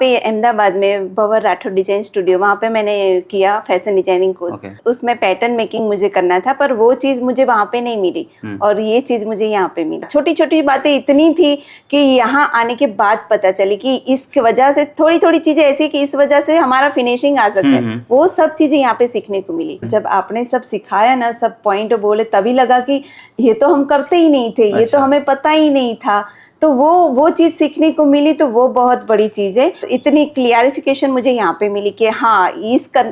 पे अहमदाबाद में भंवर Rathore design studio, वहाँ पे मैंने किया फैशन डिजाइनिंग कोर्स। उसमें पैटर्न मेकिंग मुझे करना था, पर वो चीज़ मुझे वहाँ पे नहीं मिली और ये चीज़ मुझे यहाँ पे मिली। छोटी छोटी बातें इतनी थी कि यहाँ आने के बाद पता चली कि इस वजह से थोड़ी थोड़ी चीज़ें ऐसी कि इस वजह से हमारा फिनिशिंग आ सकता है, वो सब चीज़ें यहाँ पे सीखने को मिली। जब आपने सब सिखाया ना, सब पॉइंट बोले, तभी लगा कि ये तो हम करते ही नहीं थे, ये तो हमें पता ही नहीं था। तो वो चीज़ सीखने को मिली, तो वो बहुत बड़ी चीज़ है। इतनी क्लियरिफिकेशन मुझे यहाँ पे मिली कि हाँ,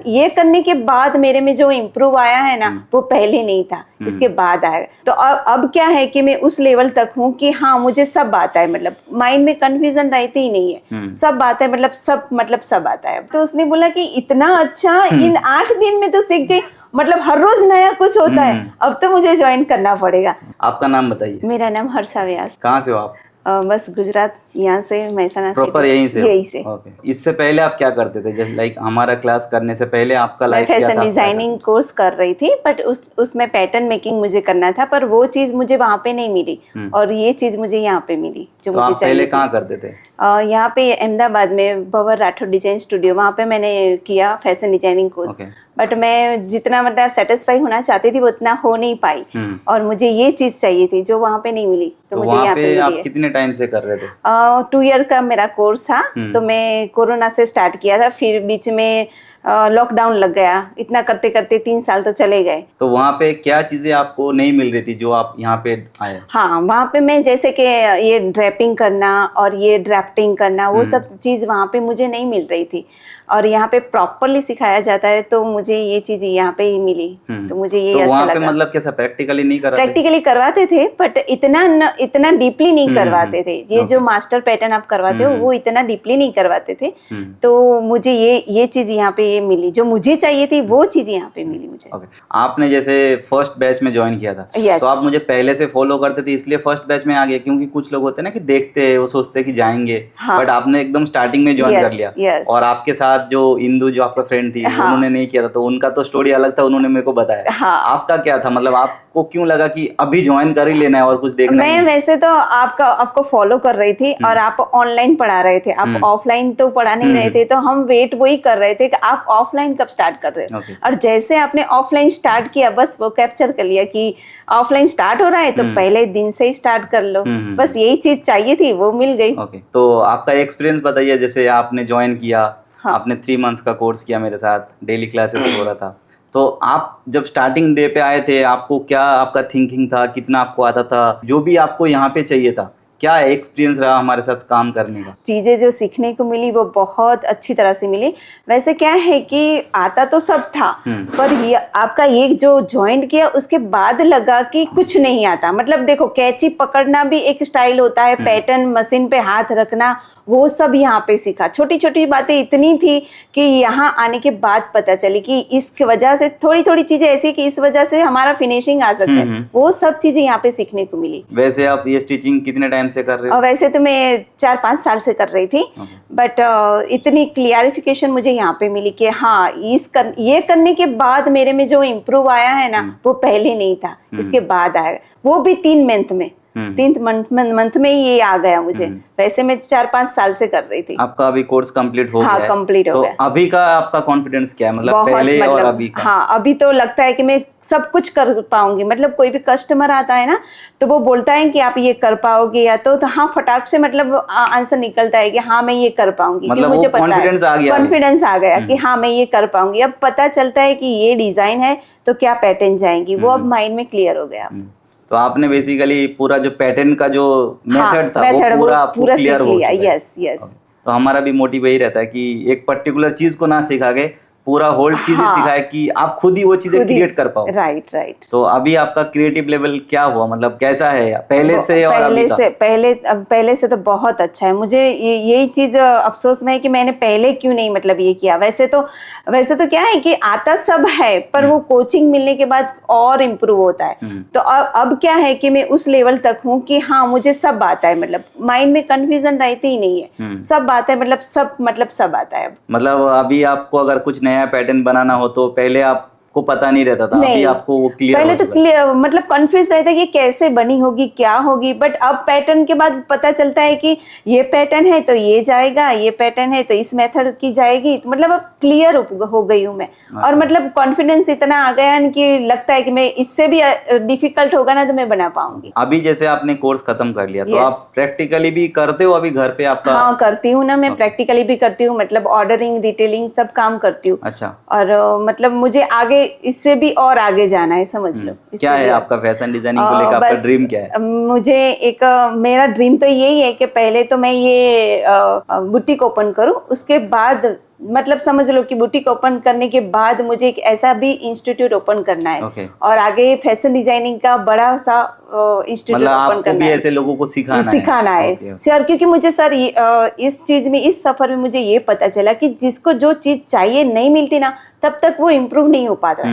ये करने के बाद मेरे में जो इम्प्रूव आया है ना, वो पहले नहीं था, इसके बाद आया। तो अब क्या है कि मैं उस लेवल तक हूँ कि हाँ, मुझे सब आता है, मतलब माइंड में कंफ्यूजन रहती ही नहीं है, सब आता है, मतलब सब आता है। तो उसने बोला कि इतना अच्छा, इन 8 दिन में तो सीख गई, मतलब हर रोज नया कुछ होता है, अब तो मुझे ज्वाइन करना पड़ेगा। आपका नाम बताइए। मेरा नाम हर्षा व्यास। कहाँ से हो आप? बस गुजरात, यहाँ से महसाना से। प्रॉपर यहीं से? यहीं से। ओके। इससे पहले आप क्या करते थे? जैसे लाइक हमारा क्लास करने से पहले आपका लाइफ क्या था? मैं फैशन डिजाइनिंग कोर्स कर रही थी, बट उसमें पैटर्न मेकिंग मुझे करना था, पर वो चीज़ मुझे वहाँ पे नहीं मिली और ये चीज़ मुझे यहाँ पे मिली जो तो मुझे आप चाहिए। पहले कहाँ करते थे? यहाँ पे अहमदाबाद में भंवर राठौर डिजाइन स्टूडियो, वहाँ पे मैंने किया फैशन डिजाइनिंग कोर्स। बट मैं जितना मतलब सेटिस्फाई होना चाहती थी वो उतना हो नहीं पाई और मुझे ये चीज़ चाहिए थी जो वहाँ पे नहीं मिली, तो मुझे यहाँ पे मिली। आप कितने टाइम से कर रहे थे? 2 ईयर का मेरा कोर्स था। तो मैं कोरोना से स्टार्ट किया था, फिर बीच में लॉकडाउन लग गया, इतना करते करते 3 साल तो चले गए। तो वहाँ पे क्या चीजें आपको नहीं मिल रही थी जो आप यहाँ पे आए? हाँ, वहाँ पे मैं जैसे कि ये ड्रैपिंग करना और ये ड्राफ्टिंग करना, वो सब चीज़ वहाँ पे मुझे नहीं मिल रही थी और यहाँ पे प्रॉपरली सिखाया जाता है, तो मुझे ये चीज़ यहाँ पे ही मिली, तो मुझे ये तो अच्छा वहाँ पे लगा। मतलब कैसा प्रैक्टिकली नहीं कराते? प्रैक्टिकली करवाते थे, बट इतना डीपली नहीं करवाते थे। ये जो मास्टर पैटर्न आप करवाते हो वो इतना डीपली नहीं करवाते थे। तो मुझे ये चीज़ यहाँ पे ये मिली, जो मुझे चाहिए थी वो चीज़ यहाँ पे मिली मुझे। आपने जैसे फर्स्ट बैच में ज्वाइन किया था, तो आप मुझे पहले से फॉलो करते थे इसलिए फर्स्ट बैच में आ गए? क्योंकि कुछ लोग होते हैं ना कि देखते हैं, वो सोचते हैं कि जाएंगे, बट आपने एकदम स्टार्टिंग में ज्वाइन कर लिया। और आपके साथ जो इंदु, जो आपका फ्रेंड थी, उन्होंने नहीं किया था, तो उनका तो स्टोरी अलग था, उन्होंने मेरे को बताया। आपका क्या था, मतलब आपको क्यों लगा कि अभी ज्वाइन कर ही लेना है और कुछ देखना है? मैं वैसे तो आपको फॉलो कर रही थी और आप ऑनलाइन पढ़ा रहे थे, आप ऑफलाइन तो पढ़ा नहीं रहे थे, तो हम वेट वही कर रहे थे कि आप ऑफलाइन कब स्टार्ट कर रहे हो। और जैसे आपने ऑफलाइन स्टार्ट किया, बस वो कैप्चर कर लिया कि ऑफलाइन स्टार्ट हो रहा है, तो पहले दिन से ही स्टार्ट कर लो। बस यही चीज चाहिए थी, वो मिल गई। तो आपका एक्सपीरियंस बताइए। जैसे आपने ज्वाइन किया, आपने 3 मंथ्स का कोर्स किया मेरे साथ, डेली क्लासेस हो रहा था, तो आप जब स्टार्टिंग डे पे आए थे, आपको क्या आपका थिंकिंग था, कितना आपको आता था, जो भी आपको यहाँ पे चाहिए था, क्या एक्सपीरियंस रहा हमारे साथ काम करने का? चीज़ें जो सीखने को मिली वो बहुत अच्छी तरह से मिली। वैसे क्या है कि आता तो सब था, पर ये आपका ये जो ज्वाइन किया उसके बाद लगा कि कुछ नहीं आता। मतलब देखो, कैंची पकड़ना भी एक स्टाइल होता है, पैटर्न मशीन पे हाथ रखना, वो सब यहाँ पे सीखा। छोटी छोटी बातें इतनी थी कि यहाँ आने के बाद पता चली कि इस वजह से थोड़ी थोड़ी चीजें ऐसी कि इस वजह से हमारा फिनिशिंग आ सकता है, वो सब चीजें यहाँ पे सीखने को मिली। वैसे आप ये स्टिचिंग कितने टाइम से कर रहे हो? वैसे तो मैं 4-5 साल से कर रही थी, बट इतनी क्लियरिफिकेशन मुझे यहाँ पे मिली कि हाँ, ये करने के बाद मेरे में जो इम्प्रूव आया है ना, वो पहले नहीं था, इसके बाद आया, वो भी 3 मंथ में ही ये आ गया मुझे। वैसे मैं 4-5 साल से कर रही थी। आपका अभी कोर्स कंप्लीट हो गया है? कंप्लीट हो गया। तो अभी का आपका कॉन्फिडेंस क्या है, मतलब पहले और अभी का? हाँ, अभी तो लगता है कि मैं सब कुछ कर पाऊंगी। मतलब कोई भी कस्टमर आता है ना, तो वो बोलता है कि आप ये कर पाओगे, या तो हाँ, फटाक से मतलब आंसर निकलता है कि हाँ, मैं ये कर पाऊंगी, मतलब मुझे पता है, कॉन्फिडेंस आ गया कि हाँ, मैं ये कर पाऊंगी। अब पता चलता है कि ये डिजाइन है तो क्या पैटर्न जाएंगी, वो अब माइंड में क्लियर हो गया। तो आपने बेसिकली पूरा जो पैटर्न का जो मेथड था वो पूरा क्लियर हो गया। यस। तो हमारा भी मोटिव यही रहता है कि एक पर्टिकुलर चीज को ना सिखा के पूरा होल चीजें सिखाए कि आप खुद ही वो चीजें क्रिएट कर पाओ। राइट। तो अभी आपका क्रिएटिव लेवल क्या हुआ, मतलब कैसा है पहले से और अभी का? पहले से तो बहुत अच्छा है। मुझे यही चीज अफसोस में है कि मैंने पहले क्यों नहीं मतलब ये किया। वैसे तो क्या है कि आता सब है, पर वो कोचिंग मिलने के बाद और इम्प्रूव होता है। तो अब क्या है कि मैं उस लेवल तक हूँ कि हाँ, मुझे सब आता है, मतलब माइंड में कंफ्यूजन रहती ही नहीं है, सब आता है, मतलब सब आता है। मतलब अभी आपको अगर कुछ नया पैटर्न बनाना हो तो पहले आप को पता नहीं रहता था, अभी आपको वो क्लियर पहले तो क्लियर मतलब कंफ्यूज रहता है कि कैसे बनी होगी क्या होगी, बट अब पैटर्न के बाद पता चलता है कि ये पैटर्न है तो ये जाएगा, ये पैटर्न है तो इस मेथड की जाएगी, तो मतलब अब क्लियर हो गई हूँ मैं। और मतलब कॉन्फिडेंस इतना आ गया है कि लगता है कि मैं इससे भी डिफिकल्ट होगा ना तो मैं बना पाऊंगी। अभी जैसे आपने कोर्स खत्म कर लिया तो आप प्रैक्टिकली भी करते हो अभी घर पे आपका? हाँ करती हूँ ना मैं, प्रैक्टिकली भी करती हूँ, मतलब ऑर्डरिंग रिटेलिंग सब काम करती हूँ। अच्छा। और मतलब मुझे आगे इससे भी और आगे जाना है, समझ लो। क्या है आपका फैशन डिजाइनिंग को लेकर आपका ड्रीम क्या है? मुझे एक मेरा ड्रीम तो यही है कि पहले तो मैं ये बुटीक ओपन करूं, उसके बाद मतलब समझ लो कि बुटीक ओपन करने के बाद मुझे एक ऐसा भी इंस्टीट्यूट ओपन करना है और आगे फैशन डिजाइनिंग का बड़ा सा इंस्टीट्यूट ओपन करना है, ऐसे लोगों को सिखाना है सर। क्योंकि मुझे सर इस चीज में, इस सफर में मुझे ये पता चला कि जिसको जो चीज चाहिए नहीं मिलती ना तब तक वो इम्प्रूव नहीं हो पाता।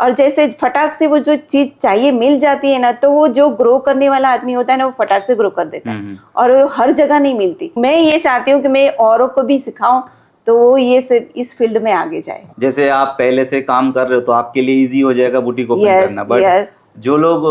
और जैसे फटाक से वो जो चीज चाहिए मिल जाती है ना, तो वो जो ग्रो करने वाला आदमी होता है ना वो फटाक से ग्रो कर देता है, और वो हर जगह नहीं मिलती। मैं ये चाहती हूँ कि मैं औरों को भी सिखाऊं तो वो ये से इस फील्ड में आगे जाए। जैसे आप पहले से काम कर रहे हो तो आपके लिए इजी हो जाएगा बुटीक ओपन करना, बट जो लोग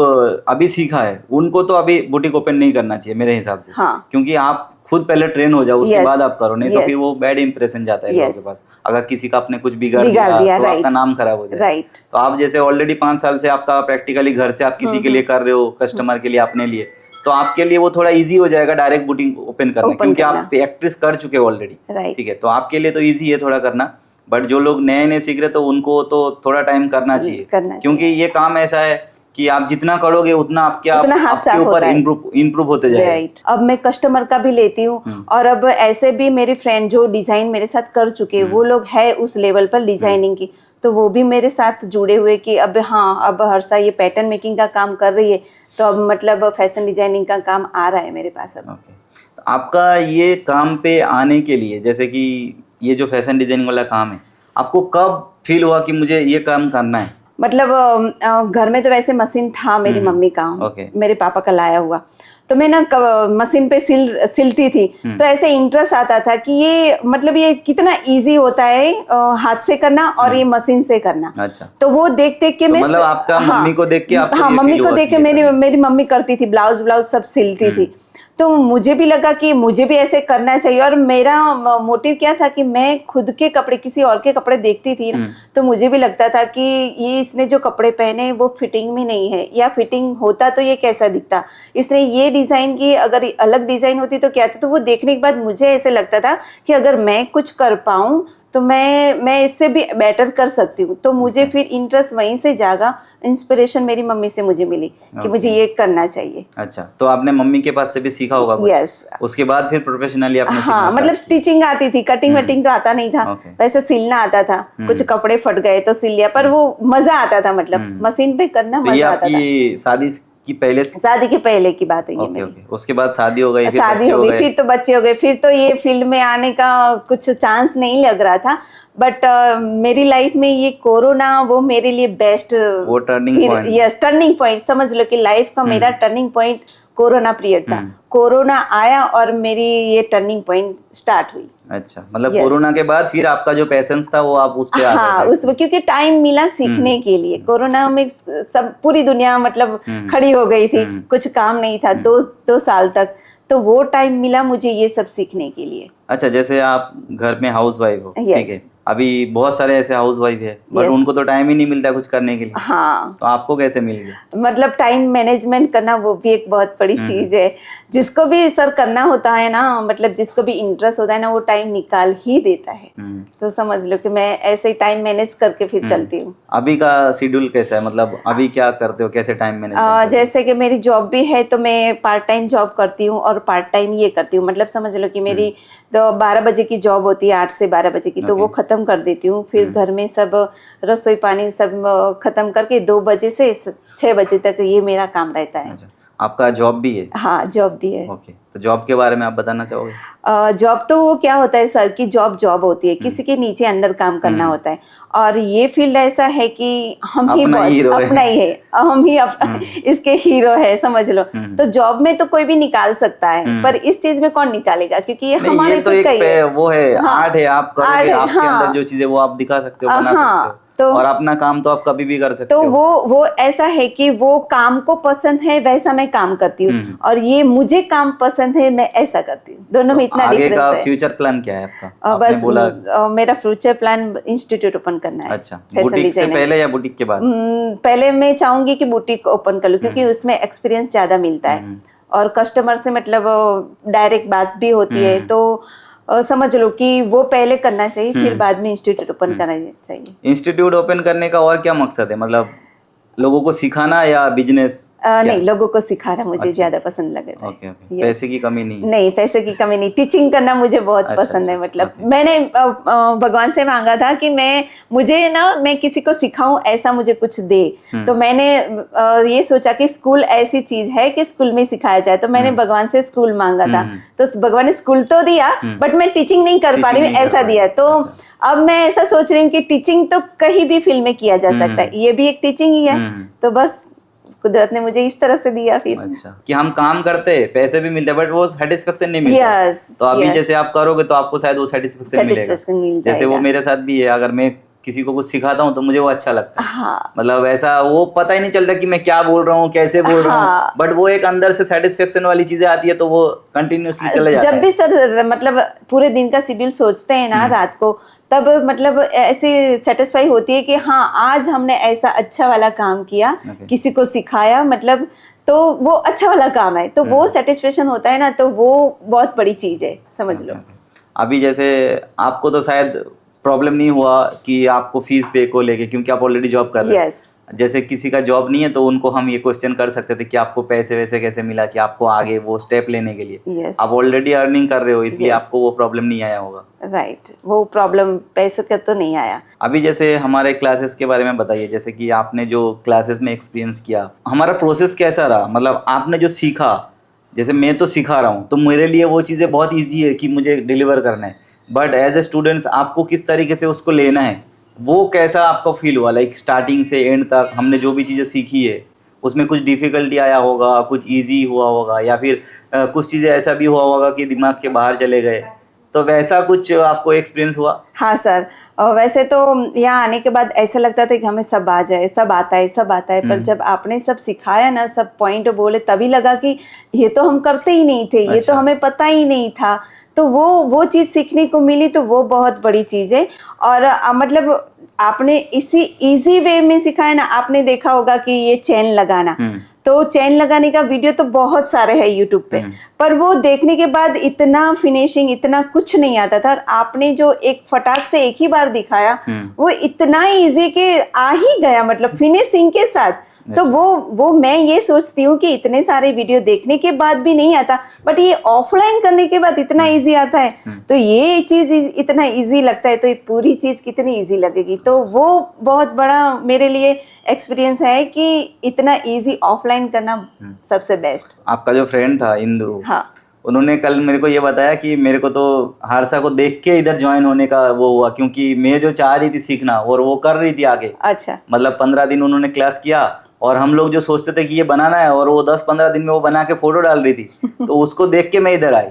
अभी सीखा है उनको तो अभी बुटीक ओपन नहीं करना चाहिए मेरे हिसाब से। हाँ। क्योंकि आप खुद पहले ट्रेन हो जाओ उसके बाद आप करो, नहीं तो फिर वो बैड इंप्रेशन जाता है लोगों के पास। अगर किसी का आपने कुछ बिगाड़ दिया तो आपका नाम खराब हो जाएगा। तो आप जैसे ऑलरेडी 5 साल से आपका प्रैक्टिकली घर से आप किसी के लिए कर रहे हो, कस्टमर के लिए, अपने लिए, तो आपके लिए वो थोड़ा इजी हो जाएगा डायरेक्ट बुटीक ओपन करना, क्योंकि आप एक्ट्रेस कर चुके हो ऑलरेडी। ठीक है, तो आपके लिए तो इजी है थोड़ा करना। बट जो लोग नए नए सीख रहे तो उनको तो थोड़ा टाइम करना चाहिए, क्योंकि ये काम ऐसा है कि आप जितना करोगे उतना आपके ऊपर इम्प्रूव होते जाएगा। अब मैं कस्टमर का भी लेती हूँ, और अब ऐसे भी मेरे फ्रेंड जो डिजाइन मेरे साथ कर चुके वो लोग है उस लेवल पर डिजाइनिंग की, तो वो भी मेरे साथ जुड़े हुए कि अब हाँ अब हर्षा ये पैटर्न मेकिंग का काम कर रही है, तो अब मतलब फैशन डिजाइनिंग का काम आ रहा है मेरे पास अब। तो आपका ये काम पे आने के लिए, जैसे कि ये जो फैशन डिजाइनिंग वाला काम है, आपको कब फील हुआ कि मुझे ये काम करना है? मतलब घर में तो वैसे मशीन था मेरी मम्मी का, मेरे पापा का लाया हुआ, तो मैं ना मशीन पे सिलती थी, तो ऐसे इंटरेस्ट आता था कि ये मतलब ये कितना इजी होता है हाथ से करना और ये मशीन से करना। अच्छा। तो वो देख देख के मैं मतलब आपका मम्मी को देख के आपको हाँ मम्मी को देख के मेरी मम्मी करती थी, ब्लाउज सब सिलती थी, तो मुझे भी लगा कि मुझे भी ऐसे करना चाहिए। और मेरा मोटिव क्या था कि मैं खुद के कपड़े, किसी और के कपड़े देखती थी ना, तो मुझे भी लगता था कि ये इसने जो कपड़े पहने वो फिटिंग में नहीं है, या फिटिंग होता तो ये कैसा दिखता, इसने ये डिजाइन की अगर अलग डिजाइन होती तो क्या था। तो वो देखने के बाद मुझे ऐसे लगता था कि अगर मैं कुछ कर पाऊँ तो मैं इससे भी बेटर कर सकती हूँ। तो मुझे फिर इंटरेस्ट वहीं से जागा, इंस्पिरेशन मेरी मम्मी से मुझे मिली कि मुझे ये करना चाहिए। अच्छा, तो आपने मम्मी के पास से भी सीखा होगा कुछ? यस। उसके बाद फिर प्रोफेशनली आपने हाँ मतलब स्टिचिंग आती थी, कटिंग वटिंग तो आता नहीं था, वैसे सिलना आता था, कुछ कपड़े फट गए तो सिल लिया, पर वो मजा आता था, मतलब मशीन पे करना मजा आता था। शादी के पहले की बात है ये मेरी। उसके बाद शादी हो गई, फिर तो बच्चे हो गए, फिर तो ये फील्ड में आने का कुछ चांस नहीं लग रहा था। बट मेरी लाइफ में ये कोरोना वो मेरे लिए बेस्ट टर्निंग पॉइंट समझ लो कि लाइफ का मेरा टर्निंग पॉइंट कोरोना पीरियड था। कोरोना आया और मेरी ये टर्निंग पॉइंट स्टार्ट हुई। अच्छा, मतलब कोरोना के बाद फिर आपका जो पैशन था वो आप उस पे आ गए? हाँ, उसमें क्योंकि टाइम मिला सीखने के लिए। कोरोना में सब पूरी दुनिया मतलब खड़ी हो गई थी, कुछ काम नहीं था 2 साल तक, तो वो टाइम मिला मुझे ये सब सीखने के लिए। अच्छा, जैसे आप घर में हाउस वाइफ हो, ठीक है, अभी बहुत सारे ऐसे हाउस वाइफ है बट उनको तो टाइम ही नहीं मिलता कुछ करने के लिए। हाँ, तो आपको कैसे मिल गया? मतलब टाइम मैनेजमेंट करना वो भी एक बहुत बड़ी चीज है। जिसको भी सर करना होता है ना, मतलब जिसको भी इंटरेस्ट होता है ना, वो टाइम निकाल ही देता है। तो समझ लो कि मैं ऐसे ही टाइम मैनेज करके फिर चलती हूँ। अभी का शेड्यूल कैसा है, मतलब अभी क्या करते हो, कैसे टाइम मैनेज? जैसे कि मेरी जॉब भी है तो मैं पार्ट टाइम जॉब करती हूँ और पार्ट टाइम ये करती हूँ। मतलब समझ लो कि मेरी तो 12 बजे की जॉब होती है, 8 से 12 बजे की, तो वो खत्म कर देती हूँ। फिर घर में सब रसोई पानी सब खत्म करके 2 बजे से 6 बजे तक ये मेरा काम रहता है। आपका जॉब भी है? हाँ, जॉब भी है। ओके, तो जॉब के बारे में आप बताना चाहोगे? जॉब तो वो क्या होता है सर की जॉब होती है, किसी के नीचे अंडर काम करना होता है। और ये फील्ड ऐसा है कि हम ही बॉस, अपना ही है, हम ही इसके हीरो है, समझ लो। तो जॉब में तो कोई भी निकाल सकता है, पर इस चीज में कौन निकालेगा, क्योंकि ये हमारे तो एक वो है, आर्ट है, आप करोगे, आपके अंदर जो चीजें वो आप दिखा सकते हो, बना सकते हो। और अपना काम तो आप कभी भी कर सकते हो। तो वो ऐसा है कि वो काम को पसंद है वैसा मैं काम करती हूँ, और ये मुझे काम पसंद है मैं ऐसा करती हूँ। दोनों में इतना डिफरेंस है। आगे का फ्यूचर प्लान क्या है आपका? बस मेरा फ्यूचर प्लान इंस्टीट्यूट ओपन करना है। अच्छा, बुटीक से पहले या बुटीक के बाद? पहले मैं चाहूंगी कि बुटीक ओपन कर लूं, क्योंकि उसमें एक्सपीरियंस ज्यादा मिलता है और कस्टमर से मतलब डायरेक्ट बात भी होती है। तो समझ लो कि वो पहले करना चाहिए, फिर बाद में इंस्टीट्यूट ओपन करना चाहिए। इंस्टीट्यूट ओपन करने का और क्या मकसद है? मतलब लोगों को सिखाना या बिजनेस? नहीं, लोगों को सिखाना मुझे ज्यादा पसंद लगे था। ओके। पैसे की कमी नहीं? नहीं, पैसे की कमी नहीं, टीचिंग करना मुझे बहुत पसंद है। मतलब मैंने भगवान से मांगा था कि मैं किसी को सिखाऊं, ऐसा मुझे कुछ दे। तो मैंने ये सोचा कि स्कूल ऐसी चीज है कि स्कूल में सिखाया जाए। तो मैंने भगवान से स्कूल मांगा था, तो भगवान ने स्कूल तो दिया, बट मैं टीचिंग नहीं कर पा रही हूँ, ऐसा दिया। तो अब मैं ऐसा सोच रही हूँ कि टीचिंग तो कहीं भी फील्ड में किया जा सकता है, ये भी एक टीचिंग ही है। तो बस कुदरत ने मुझे इस तरह से दिया फिर। अच्छा, कि हम काम करते हैं, पैसे भी मिलते हैं, बट वो सेटिस्फेक्शन नहीं मिलता। तो अभी जैसे आप करोगे तो आपको शायद वो सेटिस्फेक्शन मिलेगा। जैसे वो मेरे साथ भी है, अगर मैं किसी को कुछ सिखाता हूँ तो मुझे वो अच्छा लगता है। हाँ। मतलब ऐसा वो पता ही नहीं चलता कि मैं क्या बोल रहा हूँ, कैसे बोल रहा हूँ, बट वो एक अंदर से सेटिस्फेक्शन वाली चीजें आती है, तो वो कंटिन्यूअसली चले जाता है। जब भी सर मतलब पूरे दिन का शेड्यूल सोचते हैं ना रात को, तब मतलब ऐसी सेटिस्फाई होती है कि हाँ, आज हमने ऐसा अच्छा वाला काम किया, किसी को सिखाया, मतलब तो वो अच्छा वाला काम है, तो वो सेटिस्फेक्शन होता है ना, तो वो बहुत बड़ी चीज है, समझ लो। अभी जैसे आपको तो शायद प्रॉब्लम नहीं हुआ कि आपको फीस पे को लेके, क्योंकि आप ऑलरेडी जॉब कर रहे हैं। जैसे किसी का जॉब नहीं है तो उनको हम ये क्वेश्चन कर सकते थे कि आपको पैसे वैसे कैसे मिला, कि आपको आगे वो स्टेप लेने के लिए। आप ऑलरेडी अर्निंग कर रहे हो, इसलिए आपको वो प्रॉब्लम नहीं आया होगा। राइट, वो प्रॉब्लम पैसों का तो नहीं आया। अभी जैसे हमारे क्लासेस के बारे में बताइए, जैसे कि आपने जो क्लासेस में एक्सपीरियंस किया, हमारा प्रोसेस कैसा रहा? मतलब आपने जो सीखा, जैसे मैं तो सिखा रहा हूँ तो मेरे लिए वो चीज़ें बहुत ईजी है कि मुझे डिलीवर करना है, बट एज ए स्टूडेंट्स आपको किस तरीके से उसको लेना है, वो कैसा आपको फील हुआ? लाइक स्टार्टिंग से एंड तक हमने जो भी चीज़ें सीखी है उसमें कुछ डिफ़िकल्टी आया होगा, कुछ इजी हुआ होगा, या फिर कुछ चीज़ें ऐसा भी हुआ होगा कि दिमाग के बाहर चले गए, तो वैसा कुछ आपको एक्सपीरियंस हुआ? हाँ सर, वैसे तो यहाँ आने के बाद ऐसा लगता था कि हमें सब आ जाए, सब आता है, पर जब आपने सब सिखाया ना, सब पॉइंट बोले, तभी लगा कि ये तो हम करते ही नहीं थे। ये तो हमें पता ही नहीं था। तो वो चीज़ सीखने को मिली, तो वो बहुत बड़ी चीज़ है। और मतलब आपने इसी इजी वे में सिखाया ना। आपने देखा होगा कि ये चेन लगाना, तो चेन लगाने का वीडियो तो बहुत सारे है यूट्यूब पे, पर वो देखने के बाद इतना फिनिशिंग, इतना कुछ नहीं आता था। और आपने जो एक फटाक से एक ही बार दिखाया, वो इतना इजी के आ ही गया, मतलब फिनिशिंग के साथ। तो वो मैं ये सोचती हूँ कि इतने सारे वीडियो देखने के बाद भी नहीं आता, बट ये ऑफलाइन करने के बाद इतना इजी आता है। तो ये चीज इतना इजी लगता है, तो ये पूरी चीज कितनी इजी लगेगी। तो वो बहुत बड़ा मेरे लिए एक्सपीरियंस है कि इतना इजी ऑफलाइन करना सबसे बेस्ट। आपका जो फ्रेंड था इंदु, हाँ, उन्होंने कल मेरे को ये बताया कि मेरे को तो हारसा को देख के इधर ज्वाइन होने का वो हुआ, क्योंकि मैं जो चाह रही थी सीखना और वो कर रही थी आगे। अच्छा। मतलब 15 दिन उन्होंने क्लास किया, और हम लोग जो सोचते थे कि ये बनाना है, और वो 10-15 दिन में वो बना के फोटो डाल रही थी। तो उसको देख के मैं इधर आई।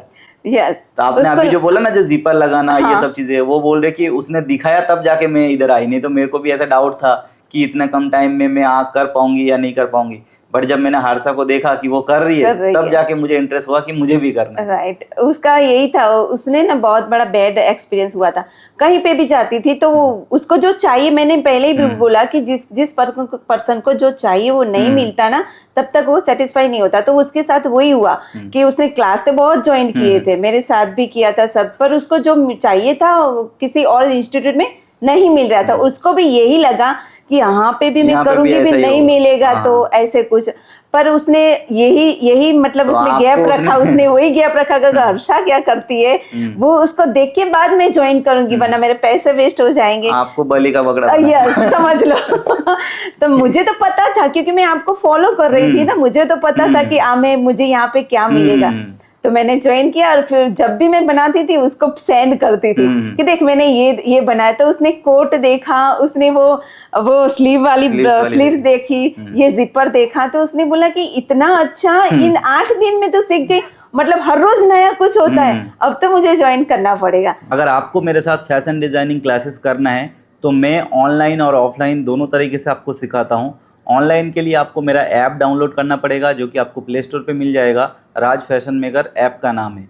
यस। तो आपने अभी जो बोला ना, जो जिपर लगाना, हाँ, ये सब चीजें, वो बोल रहे कि उसने दिखाया तब जाके मैं इधर आई, नहीं तो मेरे को भी ऐसा डाउट था कि इतना कम टाइम में मैं कर पाऊंगी या नहीं कर पाऊंगी। बट जब मैंने हारसा को देखा कि वो कर रही है, तब जाके मुझे इंटरेस्ट हुआ कि मुझे भी करना है। राइट, उसका यही था। उसने ना बहुत बड़ा बैड एक्सपीरियंस हुआ था, कहीं पे भी जाती थी तो उसको जो चाहिए, मैंने पहले भी बोला कि जिस पर्सन को जो चाहिए वो नहीं मिलता ना, तब तक वो सेटिस्फाई नहीं होता। तो उसके साथ वही हुआ कि उसने क्लास तो बहुत ज्वाइन किए थे, मेरे साथ भी किया था सब, पर उसको जो चाहिए था किसी और इंस्टीट्यूट में नहीं मिल रहा था। उसको भी यही लगा कि यहाँ पे भी मैं करूंगी भी नहीं मिलेगा। हाँ। तो ऐसे कुछ, पर उसने यही मतलब तो उसने गैप रखा, उसने वही गैप रखा कि हर्षा क्या करती है, वो उसको देख के बाद मैं ज्वाइन करूंगी, वरना मेरे पैसे वेस्ट हो जाएंगे। आपको बलि का बकरा यस, समझ लो। तो मुझे तो पता था, क्योंकि मैं आपको फॉलो कर रही थी ना, मुझे तो पता था कि मुझे यहाँ पे क्या मिलेगा। तो मैंने ज्वाइन किया, और फिर जब भी मैं बनाती थी उसको सेंड करती थी कि देख मैंने ये बनाया। तो उसने कोट देखा, उसने वो स्लीव वाली स्लीव्स देखी, ये जिपर देखा, तो उसने बोला कि इतना अच्छा, इन 8 दिन में तो सीख गई। मतलब हर रोज नया कुछ होता है, अब तो मुझे ज्वाइन करना पड़ेगा। अगर आपको मेरे साथ फैशन डिजाइनिंग क्लासेस करना है तो मैं ऑनलाइन और ऑफलाइन दोनों तरीके से आपको सिखाता हूँ। ऑनलाइन के लिए आपको मेरा ऐप डाउनलोड करना पड़ेगा, जो कि आपको प्ले स्टोर पे मिल जाएगा, राज फैशन मेकर ऐप का नाम है।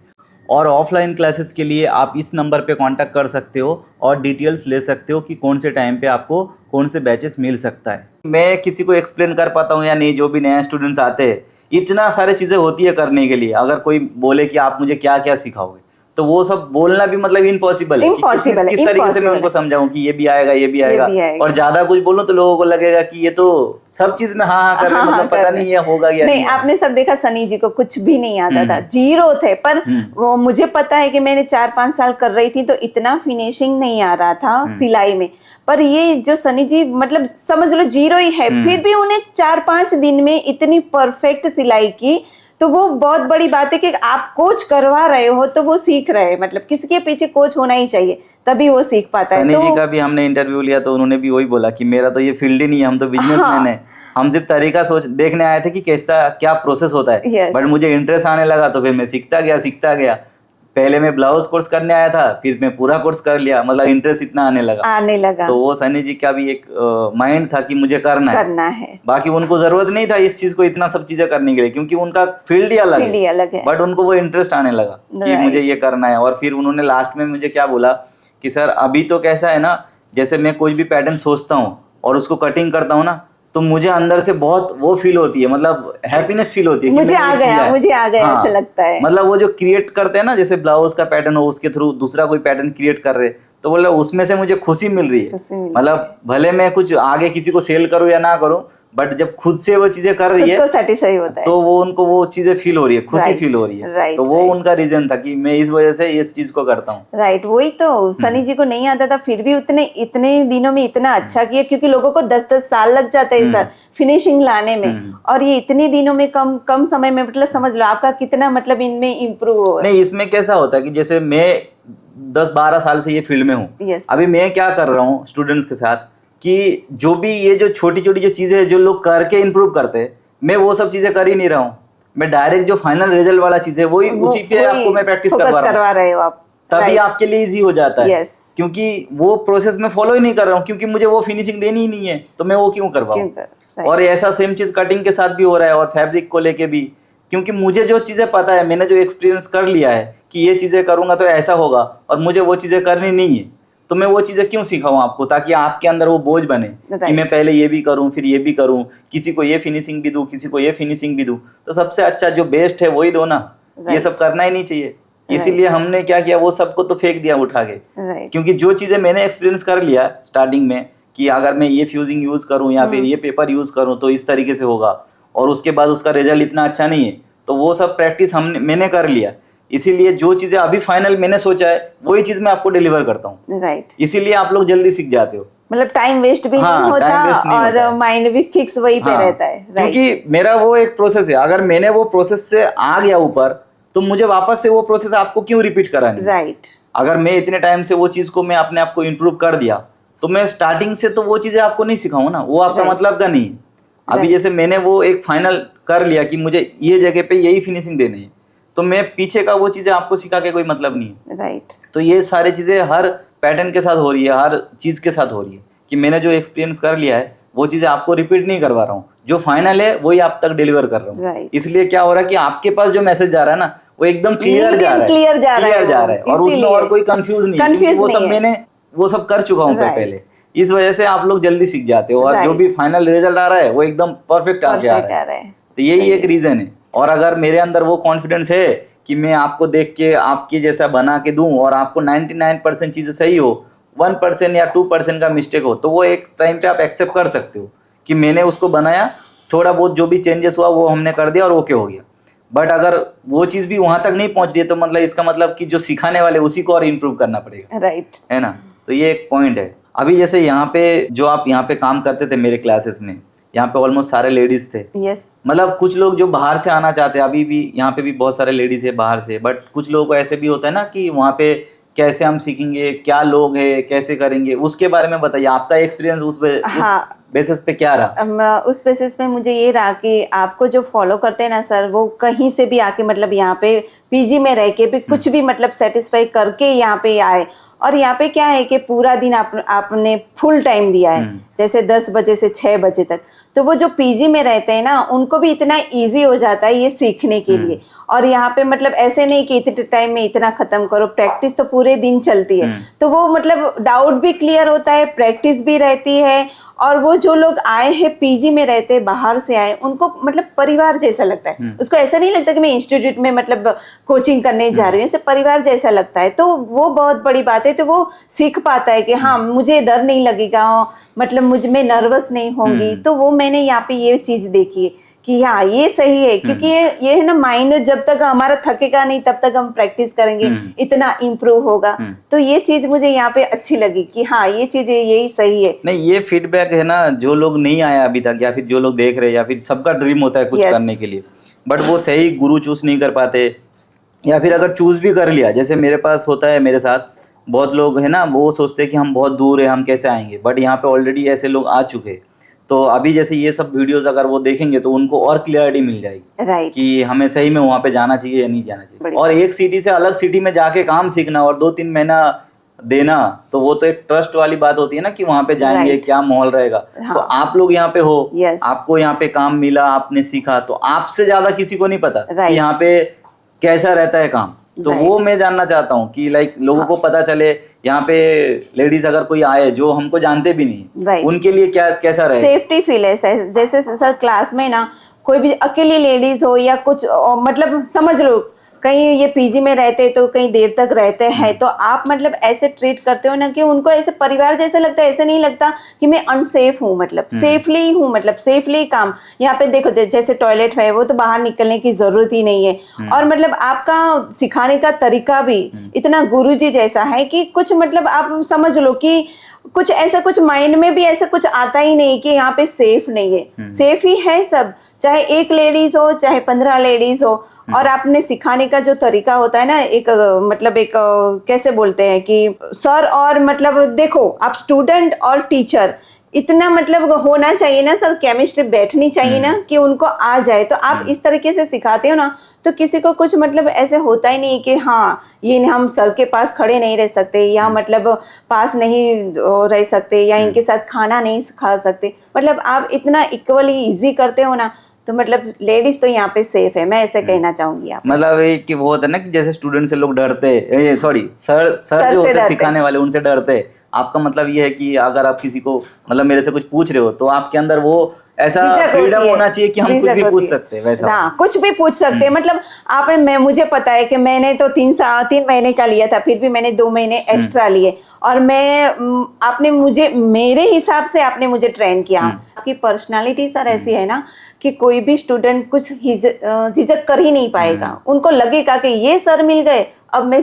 और ऑफलाइन क्लासेस के लिए आप इस नंबर पे कांटेक्ट कर सकते हो और डिटेल्स ले सकते हो कि कौन से टाइम पे आपको कौन से बैचेस मिल सकता है। मैं किसी को एक्सप्लेन कर पाता हूँ या नहीं, जो भी नए स्टूडेंट्स आते हैं, इतना सारी चीज़ें होती है करने के लिए। अगर कोई बोले कि आप मुझे क्या क्या सिखाओगे, तो वो सब बोलना भी मतलब इम्पॉसिबल है। किस तरीके से मैं उनको समझाऊं कि ये भी आएगा, ये भी आएगा। और ज्यादा कुछ बोलूं तो लोगों को लगेगा कि ये तो सब चीज में हाँ कर रहे, मतलब पता नहीं है होगा या नहीं। आपने सब देखा, सनी जी को कुछ भी नहीं आता था, जीरो थे। पर वो मुझे पता है कि मैंने 4-5 साल कर रही थी, तो इतना फिनिशिंग नहीं आ रहा था सिलाई में। पर ये जो सनी जी, मतलब समझ लो जीरो ही है, फिर भी उन्हें 4-5 दिन में इतनी परफेक्ट सिलाई की। तो वो बहुत बड़ी बात है कि आप कोच करवा रहे हो तो वो सीख रहे हैं। मतलब किसी के पीछे कोच होना ही चाहिए, तभी वो सीख पाता है। सनी जी का भी हमने इंटरव्यू लिया तो उन्होंने भी वही बोला कि मेरा तो ये फील्ड ही नहीं है, हम तो बिजनेसमैन है। हम सिर्फ तरीका देखने आए थे कि कैसा क्या प्रोसेस होता है। बट मुझे इंटरेस्ट आने लगा तो फिर मैं सीखता गया। पहले मैं ब्लाउज कोर्स करने आया था, फिर मैं पूरा कोर्स कर लिया, मतलब इंटरेस्ट इतना आने लगा। तो वो सनी जी का भी एक माइंड था कि मुझे करना है। बाकी उनको जरूरत नहीं था इस चीज को इतना सब चीजें करने के लिए, क्योंकि उनका फील्ड ही अलग है। बट उनको वो इंटरेस्ट आने लगा कि मुझे ये करना है। और फिर उन्होंने लास्ट में मुझे क्या बोला कि सर अभी तो कैसा है ना, जैसे मैं कोई भी पैटर्न सोचता हूँ और उसको कटिंग करता हूँ ना, तो मुझे अंदर से बहुत वो फील होती है, मतलब हैप्पीनेस फील होती है कि मुझे आ गया हाँ, ऐसे लगता है। मतलब वो जो क्रिएट करते हैं ना, जैसे ब्लाउज का पैटर्न हो, उसके थ्रू दूसरा कोई पैटर्न क्रिएट कर रहे, तो बोला उसमें से मुझे खुशी मिल रही है। मतलब भले मैं कुछ आगे किसी को सेल करूं या ना करूं, बट जब खुद से वो चीजें कर रही है, सेटिस्फाई होता है, तो वो उनको वो चीजें फील हो रही है, खुशी फील हो रही है। तो वो उनका रीजन था कि मैं इस वजह से इस चीज को करता हूँ। राइट, वही तो सनी जी को नहीं आता था, फिर भी इतने दिनों में इतना अच्छा किया, क्योंकि लोगों को 10-10 साल लग जाता है सर फिनिशिंग लाने में, और ये इतने दिनों में कम समय में, मतलब समझ लो आपका कितना मतलब इनमें इम्प्रूव हो। नहीं, इसमें कैसा होता है कि जैसे मैं 10-12 साल से ये फील्ड में हूँ। अभी मैं क्या कर रहा हूँ स्टूडेंट्स के साथ, कि जो भी ये जो छोटी छोटी जो चीजें जो लोग करके इम्प्रूव करते हैं, मैं वो सब चीजें कर ही नहीं रहा हूँ। मैं डायरेक्ट जो फाइनल रिजल्ट वाला चीज है वही उसी पे आपको मैं प्रैक्टिस करवा रहे हो आप, तभी आपके लिए इजी हो जाता है। क्योंकि वो प्रोसेस में फॉलो ही नहीं कर रहा हूँ, क्योंकि मुझे वो फिनिशिंग देनी ही नहीं है, तो मैं वो क्यों करवाऊँ। और ऐसा सेम चीज कटिंग के साथ भी हो रहा है, और फैब्रिक को लेके भी, क्योंकि मुझे जो चीजें पता है, मैंने जो एक्सपीरियंस कर लिया है कि ये चीजें करूंगा तो ऐसा होगा, और मुझे वो चीजें करनी नहीं है, तो मैं वो चीजें क्यों सिखाऊं आपको, ताकि आपके अंदर वो बोझ बने कि मैं पहले ये भी करूं फिर ये भी करूं, किसी को ये फिनिशिंग भी दूं, किसी को ये फिनिशिंग भी दूं। तो सबसे अच्छा जो बेस्ट है वही दो ना, ये सब करना ही नहीं चाहिए। इसीलिए हमने क्या किया, वो सबको तो फेंक दिया उठा के, क्योंकि जो चीजें मैंने एक्सपीरियंस कर लिया स्टार्टिंग में कि अगर मैं ये फ्यूजिंग यूज करूं या फिर ये पेपर यूज करूं तो इस तरीके से होगा, और उसके बाद उसका रिजल्ट इतना अच्छा नहीं है, तो वो सब प्रैक्टिस मैंने कर लिया। इसीलिए जो चीजें अभी फाइनल मैंने सोचा है वही चीज मैं आपको डिलीवर करता हूँ। राइट, इसीलिए आप लोग जल्दी सीख जाते हो, मतलब टाइम वेस्ट भी नहीं होता और माइंड भी फिक्स वही पे रहता है। क्योंकि मेरा वो एक प्रोसेस है, अगर मैंने वो प्रोसेस से आ गया ऊपर, तो मुझे वापस से वो प्रोसेस आपको क्यों रिपीट करानी। राइट, अगर मैं इतने टाइम से वो चीज को मैं अपने आप को इम्प्रूव कर दिया, तो मैं स्टार्टिंग से तो वो चीजें आपको नहीं सिखाऊं ना, वो आपका मतलब का नहीं। अभी जैसे मैंने वो एक फाइनल कर लिया कि मुझे ये जगह पे यही फिनिशिंग देनी है, तो मैं पीछे का वो चीजें आपको सिखा के कोई मतलब नहीं है। राइट, तो ये सारी चीजें हर पैटर्न के साथ हो रही है, हर चीज के साथ हो रही है, कि मैंने जो एक्सपीरियंस कर लिया है वो चीजें आपको रिपीट नहीं करवा रहा हूँ, जो फाइनल है वही आप तक डिलीवर कर रहा हूँ। इसलिए क्या हो रहा है कि आपके पास जो मैसेज जा रहा है ना, वो एकदम क्लियर जा रहा है, और उसमें और कोई कंफ्यूज नहीं, वो सब मैंने वो सब कर चुका हूँ पहले। इस वजह से आप लोग जल्दी सीख जाते हो, और जो भी फाइनल रिजल्ट आ रहा है वो एकदम परफेक्ट आके आ रहा है। तो यही एक रीजन है। और अगर मेरे अंदर वो कॉन्फिडेंस है कि मैं आपको देख के आपके जैसा बना के दूं, और आपको 99% चीजें सही हो, 1% या 2% का मिस्टेक हो, तो वो एक टाइम पे आप एक्सेप्ट कर सकते हो कि मैंने उसको बनाया, थोड़ा बहुत जो भी चेंजेस हुआ वो हमने कर दिया और ओके हो गया। बट अगर वो चीज भी वहां तक नहीं पहुंच रही है, तो मतलब इसका मतलब कि जो सिखाने वाले उसी को और इम्प्रूव करना पड़ेगा। राइट, है ना। तो ये एक पॉइंट है। अभी जैसे यहाँ पे जो आप यहाँ पे काम करते थे मेरे क्लासेस में, यहाँ पे ऑलमोस्ट सारे लेडीज थे। मतलब कुछ लोग जो बाहर से आना चाहते हैं, अभी भी यहाँ पे भी बहुत सारे लेडीज है बाहर से, बट कुछ लोगों को ऐसे भी होता है ना कि वहाँ पे कैसे हम सीखेंगे, क्या लोग हैं, कैसे करेंगे, उसके बारे में बताइए आपका एक्सपीरियंस उस बेसिस पे क्या रहा? उस बेसिस पे मुझे ये रहा कि आपको जो फॉलो करते हैं ना सर, वो कहीं से भी आके मतलब यहाँ पे पीजी में रह के भी कुछ भी मतलब सेटिस्फाई करके यहाँ पे आए। और यहाँ पे क्या है कि पूरा दिन आपने फुल टाइम दिया है, जैसे 10 बजे से 6 बजे तक, तो वो जो पीजी में रहते हैं ना, उनको भी इतना इजी हो जाता है ये सीखने के लिए। और यहाँ पे मतलब ऐसे नहीं कि इतने टाइम में इतना खत्म करो, प्रैक्टिस तो पूरे दिन चलती है, तो वो मतलब डाउट भी क्लियर होता है, प्रैक्टिस भी रहती है। और वो जो लोग आए हैं पीजी में रहते हैं, बाहर से आए, उनको मतलब परिवार जैसा लगता है। उसको ऐसा नहीं लगता कि मैं इंस्टीट्यूट में मतलब कोचिंग करने जा रही हूँ, ऐसे परिवार जैसा लगता है। तो वो बहुत बड़ी बात है। तो वो सीख पाता है कि हाँ मुझे डर नहीं लगेगा, मतलब मुझ में नर्वस नहीं होंगी। तो वो मैंने यहाँ पे ये चीज देखी है कि हाँ ये सही है, क्योंकि ये है ना, माइंड जब तक हमारा थकेगा नहीं तब तक हम प्रैक्टिस करेंगे, इतना इम्प्रूव होगा। तो ये चीज मुझे यहाँ पे अच्छी लगी कि हाँ ये चीज यही सही है। नहीं, ये फीडबैक है ना, जो लोग नहीं आया अभी तक, या फिर जो लोग देख रहे हैं, या फिर सबका ड्रीम होता है कुछ करने के लिए, बट वो सही गुरु चूज नहीं कर पाते, या फिर अगर चूज भी कर लिया, जैसे मेरे पास होता है, मेरे साथ बहुत लोग है ना, वो सोचते हैं कि हम बहुत दूर है, हम कैसे आएंगे, बट यहाँ पे ऑलरेडी ऐसे लोग आ चुके हैं। तो अभी जैसे ये सब वीडियोस अगर वो देखेंगे तो उनको और क्लियरिटी मिल जाएगी कि हमें सही में वहाँ पे जाना चाहिए या नहीं जाना चाहिए। और एक सिटी से अलग सिटी में जाके काम सीखना और 2-3 महीना देना, तो वो तो एक ट्रस्ट वाली बात होती है ना, कि वहाँ पे जाएंगे क्या माहौल रहेगा। तो आप लोग यहाँ पे हो, आपको यहाँ पे काम मिला, आपने सीखा, तो आपसे ज्यादा किसी को नहीं पता कि यहाँ पे कैसा रहता है काम। तो वो मैं जानना चाहता हूँ कि लाइक लोगों को पता चले, यहाँ पे लेडीज अगर कोई आए जो हमको जानते भी नहीं, उनके लिए क्या कैसा रहे, सेफ्टी फील है। जैसे सर क्लास में ना कोई भी अकेली लेडीज हो या कुछ, मतलब समझ लो कहीं ये पीजी में रहते तो कहीं देर तक रहते हैं, तो आप मतलब ऐसे ट्रीट करते हो ना कि उनको ऐसे परिवार जैसा लगता है। ऐसे नहीं लगता कि मैं अनसेफ हूँ, मतलब सेफली हूँ, मतलब सेफली काम। यहाँ पे देखो जैसे टॉयलेट है, वो तो बाहर निकलने की जरूरत ही नहीं है। और मतलब आपका सिखाने का तरीका भी इतना गुरुजी जैसा है कि कुछ मतलब आप समझ लो कि कुछ ऐसा कुछ माइंड में भी ऐसा कुछ आता ही नहीं कि यहाँ पे सेफ नहीं है। सेफ ही है सब, चाहे एक लेडीज हो चाहे 15 लेडीज हो। और आपने सिखाने का जो तरीका होता है ना, एक मतलब एक कैसे बोलते हैं कि सर, और मतलब देखो आप स्टूडेंट और टीचर इतना मतलब होना चाहिए ना सर, केमिस्ट्री बैठनी चाहिए ना कि उनको आ जाए। तो आप इस तरीके से सिखाते हो ना, तो किसी को कुछ मतलब ऐसे होता ही नहीं कि हाँ ये हम सर के पास खड़े नहीं रह सकते, या मतलब पास नहीं रह सकते, या इनके साथ खाना नहीं खा सकते। मतलब आप इतना इक्वली इजी करते हो ना, तो मतलब लेडीज तो यहाँ पे सेफ है, मैं ऐसे कहना चाहूंगी। आप मतलब ये कि वो होता है ना कि जैसे स्टूडेंट से लोग डरते हैं, सॉरी सर जो होते हैं सिखाने वाले, उनसे डरते हैं। आपका मतलब ये है कि अगर आप किसी को मतलब मेरे से कुछ पूछ रहे हो, तो आपके अंदर वो ऐसा फ्रीडम होना चाहिए कि हम कुछ भी पूछ सकते हैं, वैसा हाँ कुछ भी पूछ सकते हैं। मतलब आपने मुझे पता है कि मैंने तो 3 महीने का लिया था, फिर भी मैंने 2 महीने एक्स्ट्रा लिए, और आपने मुझे मेरे हिसाब से आपने मुझे ट्रेन किया। आपकी पर्सनालिटी सर ऐसी है ना कि कोई भी स्टूडेंट कुछ झिझक कर ही नहीं पाएगा। उनको लगेगा कि ये सर मिल गए, अब मैं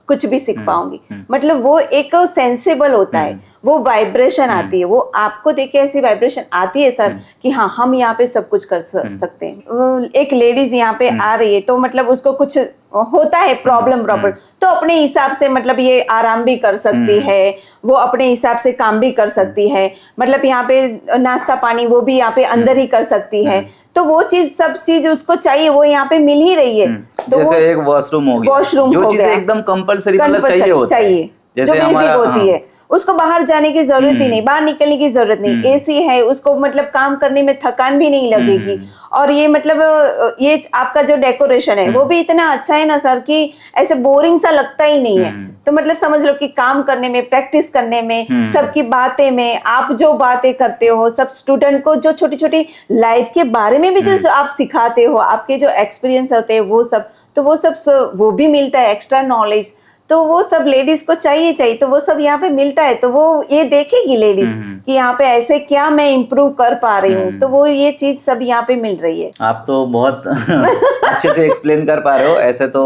कुछ भी सीख पाऊंगी। मतलब वो एक सेंसेबल होता है, वो वाइब्रेशन आती है, वो आपको देख के ऐसी वाइब्रेशन आती है सर कि हाँ हम यहाँ पे सब कुछ कर सकते हैं। एक लेडीज यहाँ पे आ रही है, तो मतलब उसको कुछ होता है प्रॉब्लम, तो अपने हिसाब से मतलब ये आराम भी कर सकती है, वो अपने हिसाब से काम भी कर सकती है। मतलब यहाँ पे नाश्ता पानी वो भी यहाँ पे अंदर ही कर सकती है। तो वो चीज सब चीज उसको चाहिए, वो यहाँ पे मिल ही रही है। तो जैसे एक वॉशरूम हो गया, जो चीजें एकदम कंपलसरी मतलब चाहिए, जो बेसिक होती है, उसको बाहर जाने की जरूरत ही नहीं, बाहर निकलने की जरूरत नहीं। एसी है, उसको मतलब काम करने में थकान भी नहीं लगेगी। और ये मतलब ये आपका जो डेकोरेशन है वो भी इतना अच्छा है ना सर कि ऐसे बोरिंग सा लगता ही नहीं है। तो मतलब समझ लो कि काम करने में, प्रैक्टिस करने में, सबकी बातें में, आप जो बातें करते हो, सब स्टूडेंट को जो छोटी छोटी लाइफ के बारे में भी जो आप सिखाते हो, आपके जो एक्सपीरियंस होते हैं वो सब, तो वो सब वो भी मिलता है, एक्स्ट्रा नॉलेज। तो वो सब लेडीज को चाहिए, तो वो सब यहाँ पे मिलता है। तो वो ये देखेगी लेडीज कि यहाँ पे ऐसे क्या मैं इम्प्रूव कर पा रही हूँ, तो वो ये चीज सब यहाँ पे मिल रही है। आप तो बहुत अच्छे से एक्सप्लेन कर पा रहे हो। ऐसे तो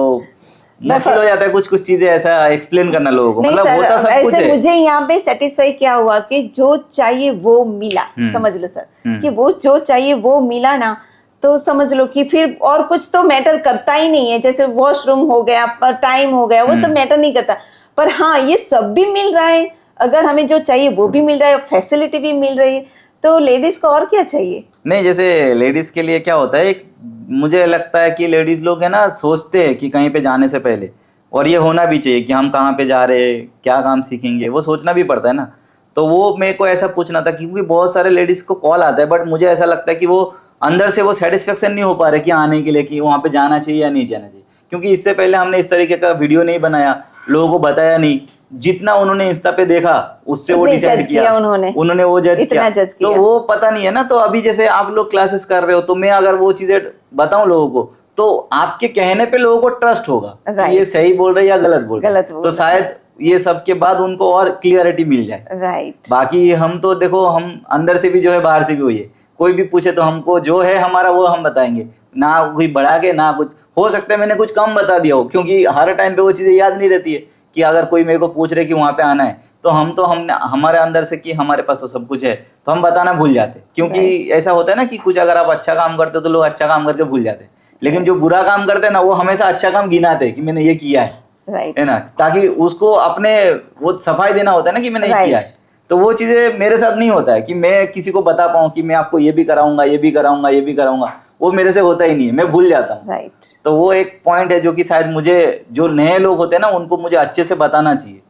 मुश्किल हो जाता है कुछ कुछ चीजें ऐसा एक्सप्लेन करना लोगों को, मतलब होता सब कुछ है। मुझे यहाँ पे सेटिस्फाई क्या हुआ कि जो चाहिए वो मिला। समझ लो सर कि वो जो चाहिए वो मिला ना, तो समझ लो कि फिर और कुछ तो मैटर करता ही नहीं है। जैसे वॉशरूम हो गया, टाइम हो गया, वो सब मैटर नहीं करता। पर हाँ ये सब भी मिल रहा है, अगर हमें जो चाहिए वो भी मिल रहा है, फैसिलिटी भी मिल रही है, तो लेडीज को और क्या चाहिए? नहीं, जैसे लेडीज के लिए क्या होता है, एक मुझे लगता है कि लेडीज लोग है ना सोचते हैं कि कहीं पे जाने से पहले, और ये होना भी चाहिए कि हम कहाँ पे जा रहे हैं, क्या काम सीखेंगे, वो सोचना भी पड़ता है ना। तो वो मेरे को ऐसा पूछना था, क्योंकि बहुत सारे लेडीज को कॉल आता है, बट मुझे ऐसा लगता है कि वो अंदर से वो सेटिस्फेक्शन नहीं हो पा रहा कि आने के लिए, कि वहाँ पे जाना चाहिए या नहीं जाना चाहिए। क्योंकि इससे पहले हमने इस तरीके का वीडियो नहीं बनाया, लोगों को बताया नहीं, जितना उन्होंने इंस्टा पे देखा उससे वो डिसाइड किया, उन्होंने वो जज किया। तो वो पता नहीं है ना। तो अभी जैसे आप लोग क्लासेस कर रहे हो, तो मैं अगर वो चीजें बताऊं लोगों को, तो आपके कहने पे लोगों को ट्रस्ट होगा कि ये सही बोल रहे या गलत बोल रहे, तो शायद ये सब के बाद उनको और क्लियरिटी मिल जाए। राइट। बाकी हम तो देखो, हम अंदर से भी जो है बाहर से भी हुई है, कोई भी पूछे तो हमको जो है हमारा वो हम बताएंगे, ना कोई बढ़ा के ना कुछ। हो सकता है मैंने कुछ कम बता दिया हो, क्योंकि हर टाइम पे वो चीजें याद नहीं रहती है, कि अगर कोई मेरे को पूछ रहे कि वहाँ पे आना है, तो हमने हमारे अंदर से कि हमारे पास तो सब कुछ है, तो हम बताना भूल जाते। क्योंकि ऐसा होता है ना कि कुछ अगर आप अच्छा काम करते हो तो लोग अच्छा काम करके भूल जाते, लेकिन जो बुरा काम करते हैं ना, वो हमेशा अच्छा काम गिनाते कि मैंने ये किया है, है ना, ताकि उसको अपने वो सफाई देना होता है ना कि मैंने ये किया है। तो वो चीजें मेरे साथ नहीं होता है कि मैं किसी को बता पाऊँ कि मैं आपको ये भी कराऊंगा, ये भी कराऊंगा, ये भी कराऊंगा, वो मेरे से होता ही नहीं है, मैं भूल जाता हूँ। तो वो एक पॉइंट है जो कि शायद मुझे, जो नए लोग होते हैं ना, उनको मुझे अच्छे से बताना चाहिए।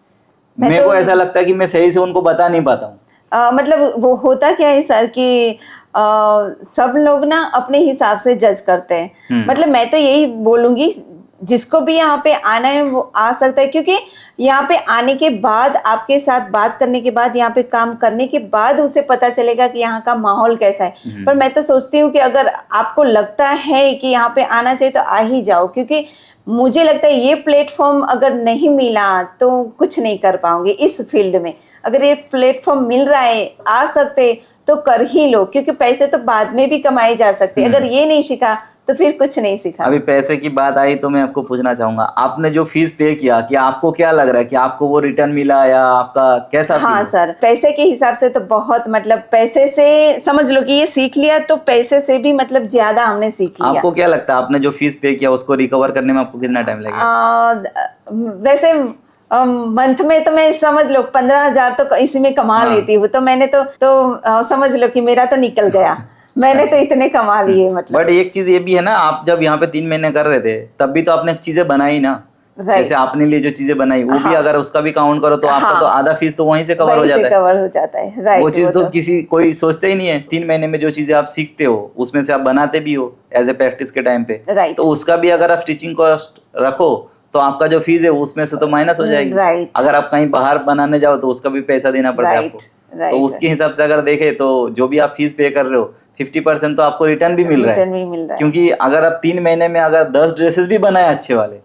मेरे को ऐसा लगता है कि मैं सही से उनको बता नहीं पाता हूँ। मतलब वो होता क्या है सर कि सब लोग ना अपने हिसाब से जज करते हैं। मतलब मैं तो यही बोलूंगी, जिसको भी यहाँ पे आना है वो आ सकता है, क्योंकि यहाँ पे आने के बाद, आपके साथ बात करने के बाद, यहाँ पे काम करने के बाद उसे पता चलेगा कि यहाँ का माहौल कैसा है। पर मैं तो सोचती हूँ कि अगर आपको लगता है कि यहाँ पे आना चाहिए तो आ ही जाओ, क्योंकि मुझे लगता है ये प्लेटफॉर्म अगर नहीं मिला तो कुछ नहीं कर पाओगे इस फील्ड में। अगर ये प्लेटफॉर्म मिल रहा है, आ सकते तो कर ही लो, क्योंकि पैसे तो बाद में भी कमाए जा सकते। अगर ये नहीं सीखा तो फिर कुछ नहीं सीखा। अभी पैसे की बात आई तो मैं आपको पूछना चाहूंगा, आपने जो फीस पे किया, कि आपको क्या लग रहा है कि आपको वो रिटर्न मिला या आपका कैसा? हाँ सर, पैसे के हिसाब से तो बहुत, मतलब पैसे से समझ लो कि ये सीख लिया, तो पैसे से भी मतलब ज्यादा हमने सीख लिया। आपको क्या लगता है आपने जो फीस पे किया उसको रिकवर करने में आपको कितना टाइम लगेगा? वैसे मंथ में तो मैं समझ लो 15,000 तो इसी में कमा लेती हूँ, तो मैंने तो समझ लो कि मेरा तो निकल गया। मैंने तो इतने कमा लिए। मतलब बट एक चीज ये भी है ना, आप जब यहाँ पे 3 महीने कर रहे थे तब भी तो आपने चीजें बनाई ना, जैसे आपने लिए जो चीजें बनाई वो भी अगर उसका भी काउंट करो तो आपका तो आधा फीस तो वहीं से कवर हो जाता है। राइट। वो चीज तो कोई सोचते ही नहीं है। 3 महीने में जो चीजें आप सीखते हो उसमें से आप बनाते भी हो एज ए प्रैक्टिस के टाइम पे, तो उसका भी अगर आप स्टिचिंग कॉस्ट रखो तो आपका जो फीस है उसमें से तो माइनस हो जाएगी। अगर आप कहीं बाहर बनाने जाओ तो उसका भी पैसा देना पड़ता है आपको। तो उसके हिसाब से अगर देखे तो जो भी आप फीस पे कर रहे हो 50% तो आपको रिटर्न भी मिल रहा है। क्योंकि अगर आप 3 महीने में अगर 10 ड्रेसेस भी बनाए अच्छे वाले,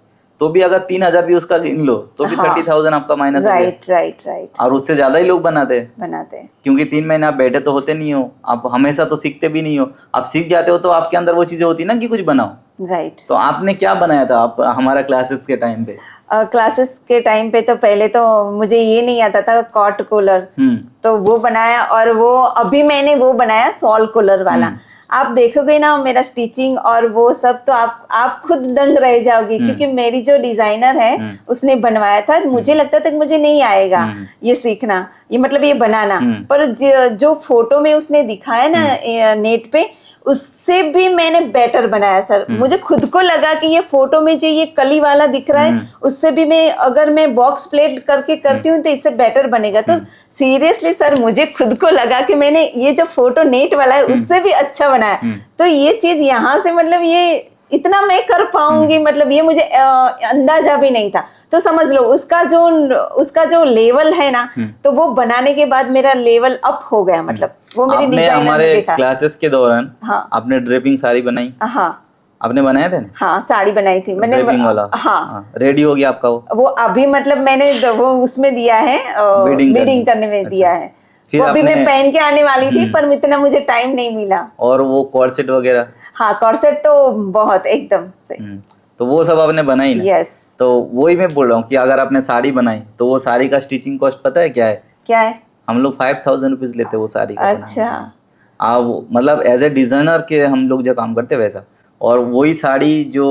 तो भी अगर 3,000 भी उसका गिन लो तो भी 30,000 आपका माइनस हो गया। राइट। और उससे ज्यादा ही लोग बनाते हैं, क्योंकि 3 महीने आप बैठे तो होते नहीं हो, आप हमेशा तो सीखते भी नहीं हो। आप सीख जाते हो तो आपके अंदर वो चीजें होती है ना कि कुछ बनाओ। राइट। तो आपने क्या बनाया था आप हमारा क्लासेस के टाइम पे? क्लासेस के टाइम पे तो पहले तो मुझे ये नहीं आता था कॉट कॉलर, तो वो बनाया, और वो अभी मैंने वो बनाया सॉल कॉलर वाला। आप देखोगे ना मेरा स्टिचिंग और वो सब, तो आप खुद दंग रह जाओगे, क्योंकि मेरी जो डिजाइनर है उसने बनवाया था। मुझे लगता था कि मुझे नहीं आएगा ये सीखना, ये मतलब ये बनाना, पर जो फोटो में उसने दिखाया ना नेट पे, उससे भी मैंने बेटर बनाया सर। मुझे खुद को लगा कि ये फोटो में जो ये कली वाला दिख रहा है, उससे भी मैं अगर मैं बॉक्स प्लेट करके करती हूँ तो इससे बेटर बनेगा। तो सीरियसली सर मुझे खुद को लगा कि मैंने ये जो फोटो नेट वाला है उससे भी अच्छा बनाया। तो ये चीज यहाँ से, मतलब ये इतना मैं कर पाऊंगी, मतलब ये मुझे अंदाजा भी नहीं था। तो समझ लो उसका जो लेवल है ना, तो वो बनाने के बाद मेरा लेवल अप हो गया। मतलब वो मेरी डिजाइनर ने हमारे क्लासेस के दौरान आपने ड्रेपिंग साड़ी बनाई? हाँ, आपने बनाया था? हाँ, साड़ी बनाई थी मैंने। ड्रेपिंग वाला? हाँ, रेडी हो गया आपका वो अभी? मतलब मैंने वो उसमें दिया है, बीडिंग करने में दिया है। वो अभी मैं पहन के आने वाली थी, पर इतना मुझे टाइम नहीं मिला। और वो कॉर्सेट वगैरह? हाँ, कॉर्सेट तो बहुत एकदम से। तो वो सब आपने बनाई ना? यस। तो वही मैं बोल रहा हूँ कि अगर आपने साड़ी बनाई तो वो साड़ी का स्टिचिंग कॉस्ट पता है क्या है? क्या है? हम लोग 5,000 रुपीज लेते वो साड़ी का। अच्छा। आप मतलब एज ए डिजाइनर के हम लोग जो काम करते वैसा। और वही साड़ी जो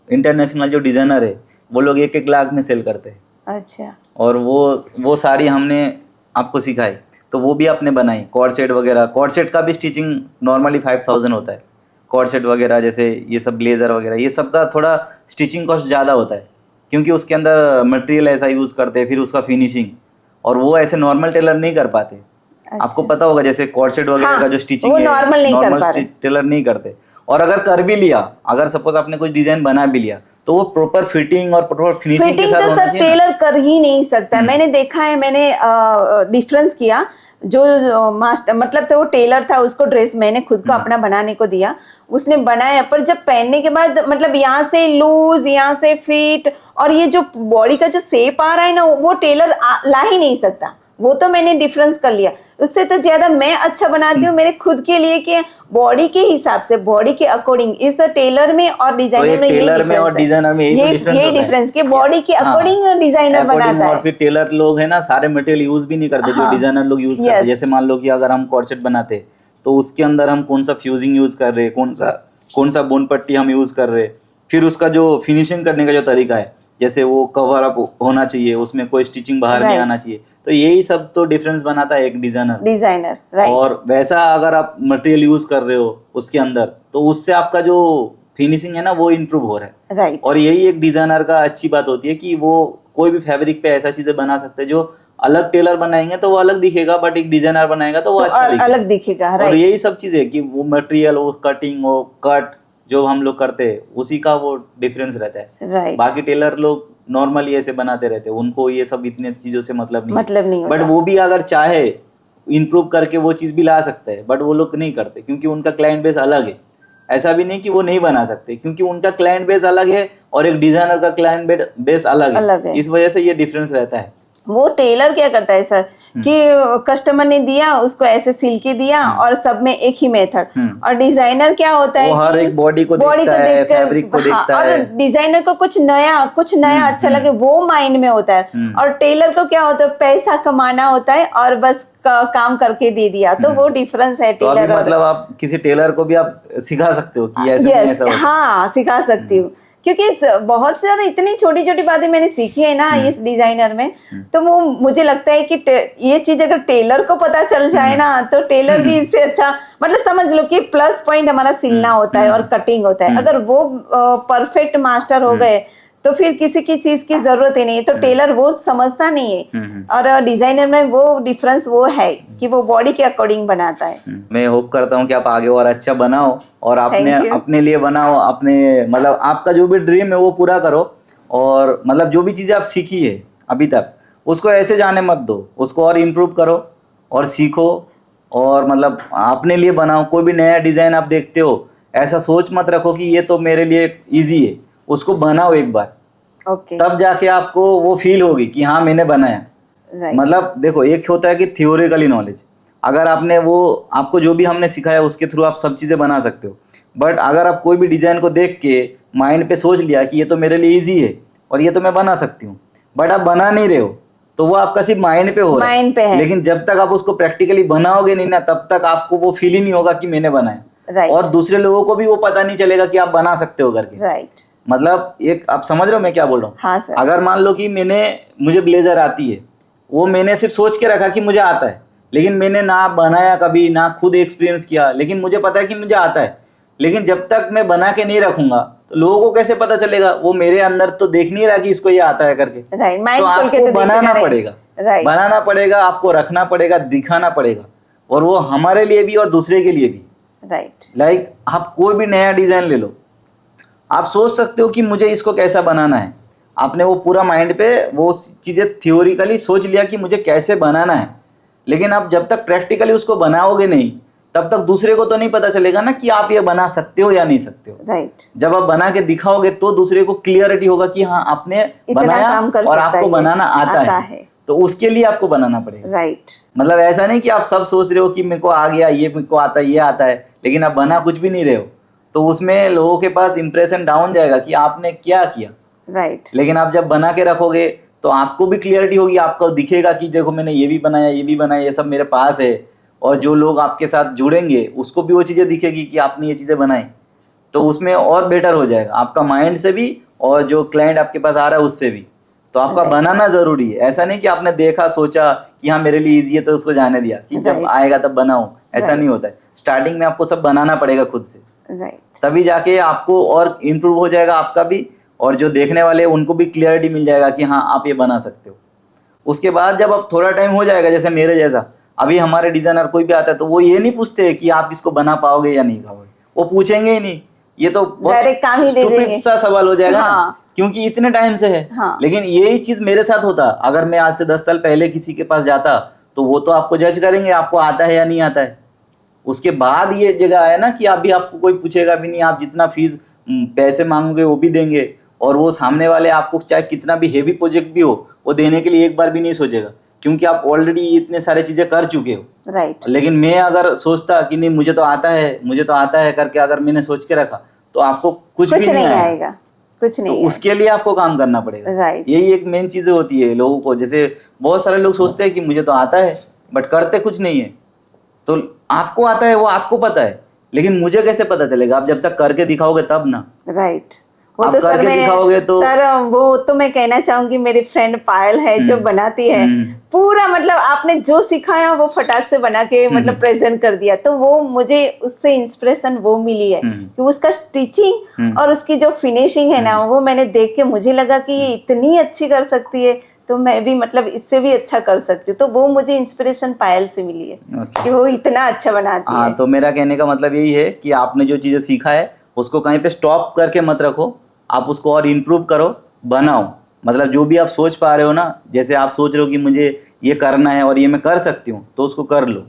इंटरनेशनल जो डिजाइनर है वो लोग 1-1 लाख में सेल करते हैं। अच्छा। और वो साड़ी हमने आपको सिखाई, तो वो भी आपने बनाई, कॉर्ड सेट वगैरह। कॉर्ड सेट का भी स्टिचिंग नॉर्मली 5000 होता है। कॉर्ड सेट वगैरह जैसे ये सब ब्लेजर वगैरह, ये सब का थोड़ा स्टिचिंग कॉस्ट ज़्यादा होता है, क्योंकि उसके अंदर मटेरियल ऐसा यूज़ करते हैं, फिर उसका फिनिशिंग, और वो ऐसे नॉर्मल टेलर नहीं कर पाते। अच्छा। आपको पता होगा जैसे कॉर्ड सेट वगैरह का जो स्टिचिंग है, नॉर्मल टेलर नहीं करते। और अगर कर भी लिया, अगर सपोज आपने कुछ डिजाइन बना भी लिया, तो वो प्रॉपर फिटिंग और प्रॉपर फिनिशिंग के साथ तो सर टेलर कर ही नहीं सकता। मैंने देखा है, मैंने डिफरेंस किया। जो मास्टर मतलब तो वो टेलर था, उसको ड्रेस मैंने खुद को अपना बनाने को दिया, उसने बनाया, पर जब पहनने के बाद मतलब यहाँ से लूज, यहाँ से फिट, और ये जो बॉडी का जो शेप आ रहा है ना, वो टेलर ला ही नहीं सकता। वो तो मैंने डिफरेंस कर लिया। उससे तो ज्यादा मैं अच्छा बनाती हूँ मेरे खुद के लिए, कि बॉडी के हिसाब से, बॉडी के अकॉर्डिंग। इस टेलर में और डिजाइनर में यही डिफरेंस कि बॉडी के अकॉर्डिंग डिजाइनर बनाता है। और फिर टेलर लोग है ना, सारे मटेरियल यूज भी नहीं करते जो डिजाइनर लोग यूज करते हैं। जैसे मान लो कि अगर हम कॉर्ड सेट बनाते तो उसके अंदर हम कौन सा फ्यूजिंग यूज कर रहे हैं, कौन सा बोन पट्टी हम यूज कर रहे हैं, फिर उसका जो फिनिशिंग करने का जो तरीका है, जैसे वो कवर अप होना चाहिए, उसमें कोई स्टिचिंग बाहर नहीं आना चाहिए, तो यही सब तो डिफरेंस बनाता है एक डिजाइनर। राइट। और वैसा अगर आप मटेरियल यूज कर रहे हो उसके अंदर, तो उससे आपका जो फिनिशिंग है ना, वो इम्प्रूव हो रहा है। राइट। और यही एक डिजाइनर का अच्छी बात होती है कि वो कोई भी फैब्रिक पे ऐसा चीजें बना सकते हैं जो अलग टेलर बनाएंगे तो वो अलग दिखेगा, बट एक डिजाइनर बनाएगा तो वो अच्छा अलग दिखेगा। और यही सब चीजें कि वो मटेरियल, वो कटिंग, वो कट जो हम लोग करते हैं, उसी का वो डिफरेंस रहता है। राइट। बाकी टेलर लोग नॉर्मली ऐसे बनाते रहते हैं, उनको ये सब इतने चीजों से मतलब नहीं होता। बट वो भी अगर चाहे इम्प्रूव करके वो चीज भी ला सकते हैं, बट वो लोग नहीं करते, क्योंकि उनका क्लाइंट बेस अलग है। ऐसा भी नहीं कि वो नहीं बना सकते, क्योंकि उनका क्लाइंट बेस अलग है और एक डिजाइनर का क्लाइंट बेस अलग है। इस वजह से ये डिफरेंस रहता है। वो टेलर क्या करता है सर कि कस्टमर ने दिया, उसको ऐसे सिल के दिया और सब में एक ही मेथड। और डिजाइनर क्या होता है, हर एक बॉडी को देखता है, फैब्रिक को देखता है, और डिजाइनर को कुछ नया अच्छा लगे वो माइंड में होता है। और टेलर को क्या होता है, पैसा कमाना होता है और बस काम करके दे दिया। तो वो डिफरेंस है टेलर। तो मतलब आप किसी टेलर को भी आप सिखा सकते हो कि ऐसा हाँ, सिखा सकती हूँ, क्योंकि बहुत सारे इतनी छोटी छोटी बातें मैंने सीखी है ना इस डिजाइनर में। तो वो मुझे लगता है कि ये चीज अगर टेलर को पता चल जाए ना, तो टेलर भी इससे अच्छा, मतलब समझ लो कि प्लस पॉइंट हमारा सिलना होता है और कटिंग होता है। अगर वो परफेक्ट मास्टर हो गए तो फिर किसी की चीज की जरूरत ही नहीं है। तो टेलर वो समझता नहीं है, और डिजाइनर में वो डिफरेंस वो है कि वो बॉडी के अकॉर्डिंग बनाता है। मैं होप करता हूँ कि आप आगे और अच्छा बनाओ, और अपने लिए बनाओ, अपने मतलब आपका जो भी ड्रीम है वो पूरा करो। और मतलब जो भी चीजें आप सीखी है अभी तक, उसको ऐसे जाने मत दो, उसको और इम्प्रूव करो और सीखो, और मतलब अपने लिए बनाओ। कोई भी नया डिजाइन आप देखते हो, ऐसा सोच मत रखो कि ये तो मेरे लिए इजी है, उसको बनाओ एक बार। तब जाके आपको वो फील होगी कि हाँ मैंने बनाया। मतलब देखो, एक होता है कि थियोरिकली नॉलेज, अगर आपने वो आपको जो भी हमने सिखाया उसके थ्रू आप सब चीजें बना सकते हो। बट अगर आप कोई भी डिजाइन को देख के माइंड पे सोच लिया कि ये तो मेरे लिए इजी है और ये तो मैं बना सकती हूँ, बट आप बना नहीं रहे हो, तो वो आपका सिर्फ माइंड पे हो रहा है। लेकिन जब तक आप उसको प्रैक्टिकली बनाओगे नहीं ना, तब तक आपको वो फील ही नहीं होगा कि मैंने बनाया। और दूसरे लोगों को भी वो पता नहीं चलेगा कि आप बना सकते हो करके। मतलब एक आप समझ रहे हो मैं क्या बोल रहा हूँ? हाँ सर। अगर मान लो कि मुझे ब्लेजर आती है, वो मैंने सिर्फ सोच के रखा कि मुझे आता है, लेकिन मैंने ना बनाया कभी, ना खुद एक्सपीरियंस किया, लेकिन मुझे पता है कि मुझे आता है। लेकिन जब तक मैं बना के नहीं रखूंगा तो लोगों को कैसे पता चलेगा? वो मेरे अंदर तो देख नहीं रहा कि इसको ये आता है करके। तो आपको बनाना पड़ेगा, बनाना पड़ेगा, आपको रखना पड़ेगा, दिखाना पड़ेगा, और वो हमारे लिए भी और दूसरे के लिए भी। लाइक आप कोई भी नया डिजाइन ले लो, आप सोच सकते हो कि मुझे इसको कैसा बनाना है, आपने वो पूरा माइंड पे वो चीजें थियोरिकली सोच लिया कि मुझे कैसे बनाना है, लेकिन आप जब तक प्रैक्टिकली उसको बनाओगे नहीं, तब तक दूसरे को तो नहीं पता चलेगा ना कि आप ये बना सकते हो या नहीं सकते हो। जब आप बना के दिखाओगे तो दूसरे को क्लियरिटी होगा कि हाँ आपने बनाया और आपको बनाना आता है। तो उसके लिए आपको बनाना पड़ेगा। मतलब ऐसा नहीं कि आप सब सोच रहे हो कि मेरे को आ गया, ये मेरे को आता है, ये आता है, लेकिन आप बना कुछ भी नहीं रहे हो, तो उसमें लोगों के पास इंप्रेशन डाउन जाएगा कि आपने क्या किया। लेकिन आप जब बना के रखोगे तो आपको भी क्लियरिटी होगी, आपको दिखेगा कि देखो मैंने ये भी बनाया, ये भी बनाया, ये सब मेरे पास है। और जो लोग आपके साथ जुड़ेंगे उसको भी वो चीज़ें दिखेगी कि आपने ये चीज़ें बनाई, तो उसमें और बेटर हो जाएगा आपका माइंड से भी, और जो क्लाइंट आपके पास आ रहा है उससे भी। तो आपका बनाना जरूरी है। ऐसा नहीं कि आपने देखा सोचा कि हाँ मेरे लिए इजी है तो उसको जाने दिया कि जब आएगा तब बनाऊं, ऐसा नहीं होता है। स्टार्टिंग में आपको सब बनाना पड़ेगा खुद से, तभी जाके आपको और इम्प्रूव हो जाएगा आपका भी, और जो देखने वाले उनको भी क्लियरिटी मिल जाएगा कि हाँ आप ये बना सकते हो। उसके बाद जब आप थोड़ा टाइम हो जाएगा, जैसे मेरे जैसा, अभी हमारे डिजाइनर कोई भी आता है तो वो ये नहीं पूछते कि आप इसको बना पाओगे या नहीं पाओगे, वो पूछेंगे ही नहीं। ये तो बहुत स्टूपिड सा सवाल हो जाएगा ना, क्योंकि इतने टाइम से है। लेकिन यही चीज मेरे साथ होता, अगर मैं आज से 10 साल पहले किसी के पास जाता तो वो तो आपको जज करेंगे आपको आता है या नहीं आता है। उसके बाद ये जगह आया ना कि अभी आपको कोई पूछेगा भी नहीं, आप जितना फीस पैसे मांगोगे वो भी देंगे, और वो सामने वाले आपको चाहे कितना भी हेवी प्रोजेक्ट भी हो वो देने के लिए एक बार भी नहीं सोचेगा, क्योंकि आप ऑलरेडी इतने सारे चीजें कर चुके हो। राइट। लेकिन मैं अगर सोचता कि नहीं मुझे तो आता है, मुझे तो आता है करके अगर मैंने सोच के रखा तो आपको कुछ भी नहीं आएगा, कुछ नहीं। तो उसके लिए आपको काम करना पड़ेगा। राइट। यही एक मेन चीजें होती है लोगों को। जैसे बहुत सारे लोग सोचते हैं कि मुझे तो आता है, बट करते कुछ नहीं है। तो आपको आता है वो आपको पता है, लेकिन मुझे कैसे पता चलेगा? आप जब तक करके दिखाओगे तब ना। राइट। वो आप तो सर मैं दिखाओगे तो सर वो तो मैं कहना चाहूंगी, मेरी फ्रेंड पायल है जो बनाती है, पूरा मतलब आपने जो सिखाया वो फटाक से बना के मतलब प्रेजेंट कर दिया। तो वो मुझे उससे इंस्पिरेशन वो मिली है कि उसका स्टिचिंग और उसकी जो फिनिशिंग है ना, वो मैंने देख के मुझे लगा कि ये इतनी अच्छी कर सकती है तो मैं भी मतलब इससे भी अच्छा कर सकती हूँ। तो वो मुझे इंस्पिरेशन पायल से मिली है कि वो इतना अच्छा बनाती है। तो मेरा कहने का मतलब यही है कि आपने जो चीजें सीखा है उसको कहीं पे स्टॉप करके मत रखो, आप उसको और इम्प्रूव करो, बनाओ। मतलब जो भी आप सोच पा रहे हो ना, जैसे आप सोच रहे हो कि मुझे ये करना है और ये मैं कर सकती हूँ, तो उसको कर लो।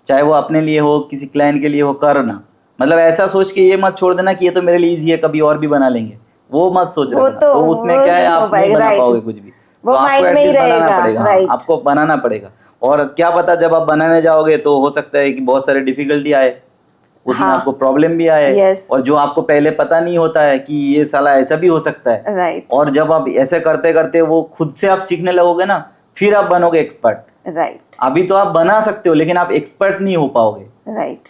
चाहे वो अपने लिए हो, किसी क्लाइंट के लिए हो, करना। मतलब ऐसा सोच के ये मत छोड़ देना कि ये तो मेरे लिए इजी है, कभी और भी बना लेंगे, वो मत सोच रखना। तो उसमें क्या है, आप नहीं बना पाओगे कुछ भी। तो आपको एटलीस्ट बनाना पड़ेगा, आपको बनाना पड़ेगा। और क्या पता जब आप बनाने जाओगे तो हो सकता है कि बहुत सारे डिफिकल्टी आए, उसमें आपको प्रॉब्लम भी आए, और जो आपको पहले पता नहीं होता है कि ये साला ऐसा भी हो सकता है। राइट। और जब आप ऐसे करते करते वो खुद से आप सीखने लगोगे ना, फिर आप बनोगे एक्सपर्ट। राइट। अभी तो आप बना सकते हो लेकिन आप एक्सपर्ट नहीं हो पाओगे। राइट।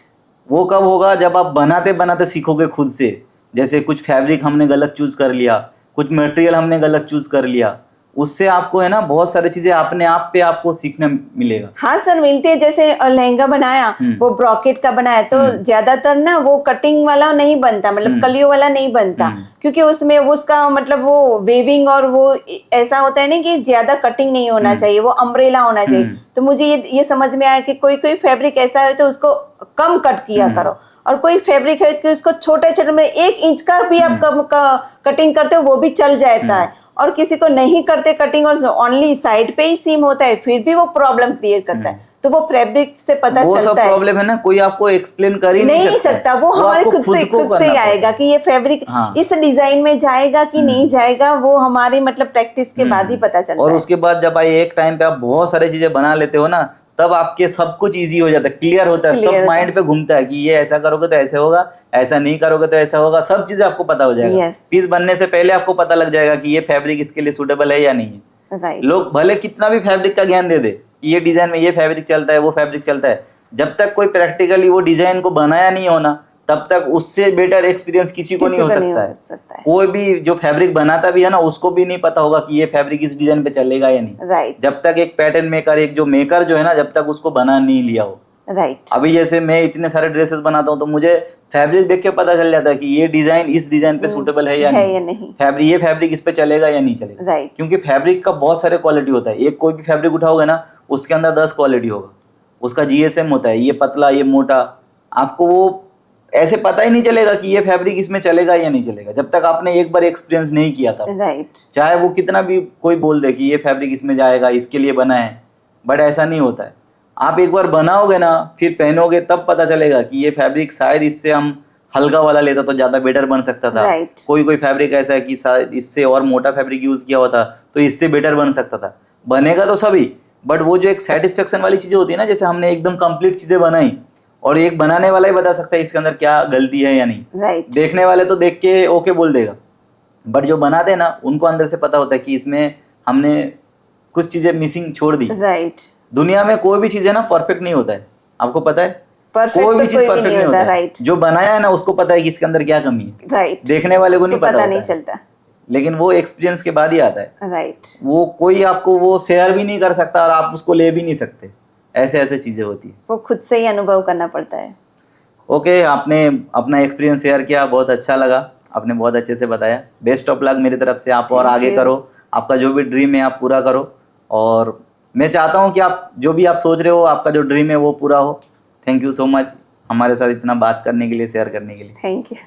वो कब होगा? जब आप बनाते बनाते सीखोगे खुद से। जैसे कुछ फैब्रिक हमने गलत चूज कर लिया, कुछ मटेरियल हमने गलत चूज कर लिया, उससे आपको है ना बहुत सारी चीजें अपने आप पे आपको सीखने मिलेगा। हाँ सर, मिलती है। जैसे लहंगा बनाया, वो ब्रॉकेट का बनाया, तो ज्यादातर ना वो कटिंग वाला नहीं बनता, मतलब कलियों वाला नहीं बनता, क्योंकि उसमें उसका मतलब वो वेविंग और वो ऐसा होता है ना कि ज्यादा कटिंग नहीं होना चाहिए, वो अम्ब्रेला होना चाहिए। तो मुझे ये समझ में आया कि कोई कोई फैब्रिक ऐसा है तो उसको कम कट किया करो, और कोई फैब्रिक है कि उसको छोटे छोटे में 1 इंच का भी आप कटिंग करते हो वो भी चल जाता है। और किसी को नहीं करते कटिंग और ओनली साइड पे ही सीम होता है, फिर भी वो प्रॉब्लम क्रिएट करता है। तो वो फैब्रिक से पता चलता है। वो सब प्रॉब्लम है ना, कोई आपको एक्सप्लेन कर ही नहीं सकता। वो हमारे खुद से आएगा कि ये फैब्रिक इस डिजाइन में जाएगा कि नहीं जाएगा, वो हमारी मतलब प्रैक्टिस के बाद ही पता चलता है। और उसके बाद जब एक टाइम पे आप बहुत सारी चीजें बना लेते हो ना, तब आपके सब कुछ इजी हो जाता है, क्लियर होता है, सब माइंड पे घूमता है कि ये ऐसा करोगे तो ऐसे होगा, ऐसा नहीं करोगे तो ऐसा होगा, सब चीजें आपको पता हो जाएगा। पीस बनने से पहले आपको पता लग जाएगा कि ये फैब्रिक इसके लिए सूटेबल है या नहीं है। लोग भले कितना भी फैब्रिक का ज्ञान दे दे, ये डिजाइन में ये फैब्रिक चलता है, वो फैब्रिक चलता है, जब तक कोई प्रैक्टिकली वो डिजाइन को बनाया नहीं होना, तब तक उससे बेटर एक्सपीरियंस किसी को नहीं हो सकता है। कोई भी जो फैब्रिक बनाता भी है ना, उसको भी नहीं पता होगा कि ये फैब्रिक इस डिजाइन पे चलेगा या नहीं। जब तक एक पैटर्न मेकर, एक जो मेकर जो है ना, जब तक उसको बना नहीं लिया हो। अभी जैसे मैं इतने सारे ड्रेसेस बनाता हूँ तो मुझे फैब्रिक देख के पता चल जाता है कि ये डिजाइन इस डिजाइन पे सूटेबल है या नहीं, ये फैब्रिक इस पे चलेगा या नहीं चलेगा। क्योंकि फैब्रिक का बहुत सारे क्वालिटी होता है। एक कोई भी फैब्रिक उठाओगे ना, उसके अंदर 10 क्वालिटी होगा। उसका GSM होता है, ये पतला, ये मोटा। आपको वो ऐसे पता ही नहीं चलेगा कि ये फैब्रिक इसमें चलेगा या नहीं चलेगा, जब तक आपने एक बार एक्सपीरियंस नहीं किया था। चाहे वो कितना भी कोई बोल दे कि ये फैब्रिक इसमें जाएगा, इसके लिए बना है, बट ऐसा नहीं होता है। आप एक बार बनाओगे ना, फिर पहनोगे, तब पता चलेगा कि ये फैब्रिक शायद इससे हम हल्का वाला लेता तो ज्यादा बेटर बन सकता था। कोई फैब्रिक ऐसा है कि शायद इससे और मोटा फैब्रिक यूज किया होता तो इससे बेटर बन सकता था। बनेगा तो सभी, बट वो जो एक सेटिस्फेक्शन वाली चीजें होती है ना, जैसे हमने एकदम कंप्लीट चीजें बनाई, और एक बनाने वाला ही बता सकता है इसके अंदर क्या गलती है या नहीं। देखने वाले तो देख के ओके बोल देगा, बट जो बनाते हैं ना, उनको अंदर से पता होता है कि इसमें हमने कुछ चीजें मिसिंग छोड़ दी। दुनिया में कोई भी चीज है ना परफेक्ट नहीं होता है, आपको पता है। कोई भी चीज परफेक्ट नहीं होता है। जो बनाया है ना, उसको पता है कि इसके अंदर क्या कमी है। देखने वाले को नहीं पता नहीं चलता। लेकिन वो एक्सपीरियंस के बाद ही आता है। राइट। वो कोई आपको वो शेयर भी नहीं कर सकता और आप उसको ले भी नहीं सकते, ऐसे ऐसे चीजें होती है, वो खुद से ही अनुभव करना पड़ता है। ओके, आपने अपना एक्सपीरियंस शेयर किया, बहुत अच्छा लगा, आपने बहुत अच्छे से बताया। बेस्ट ऑफ लक मेरी तरफ से, आप और आगे करो, आपका जो भी ड्रीम है आप पूरा करो, और मैं चाहता हूँ कि आप जो भी आप सोच रहे हो, आपका जो ड्रीम है वो पूरा हो। थैंक यू सो मच हमारे साथ इतना बात करने के लिए, शेयर करने के लिए। Thank you.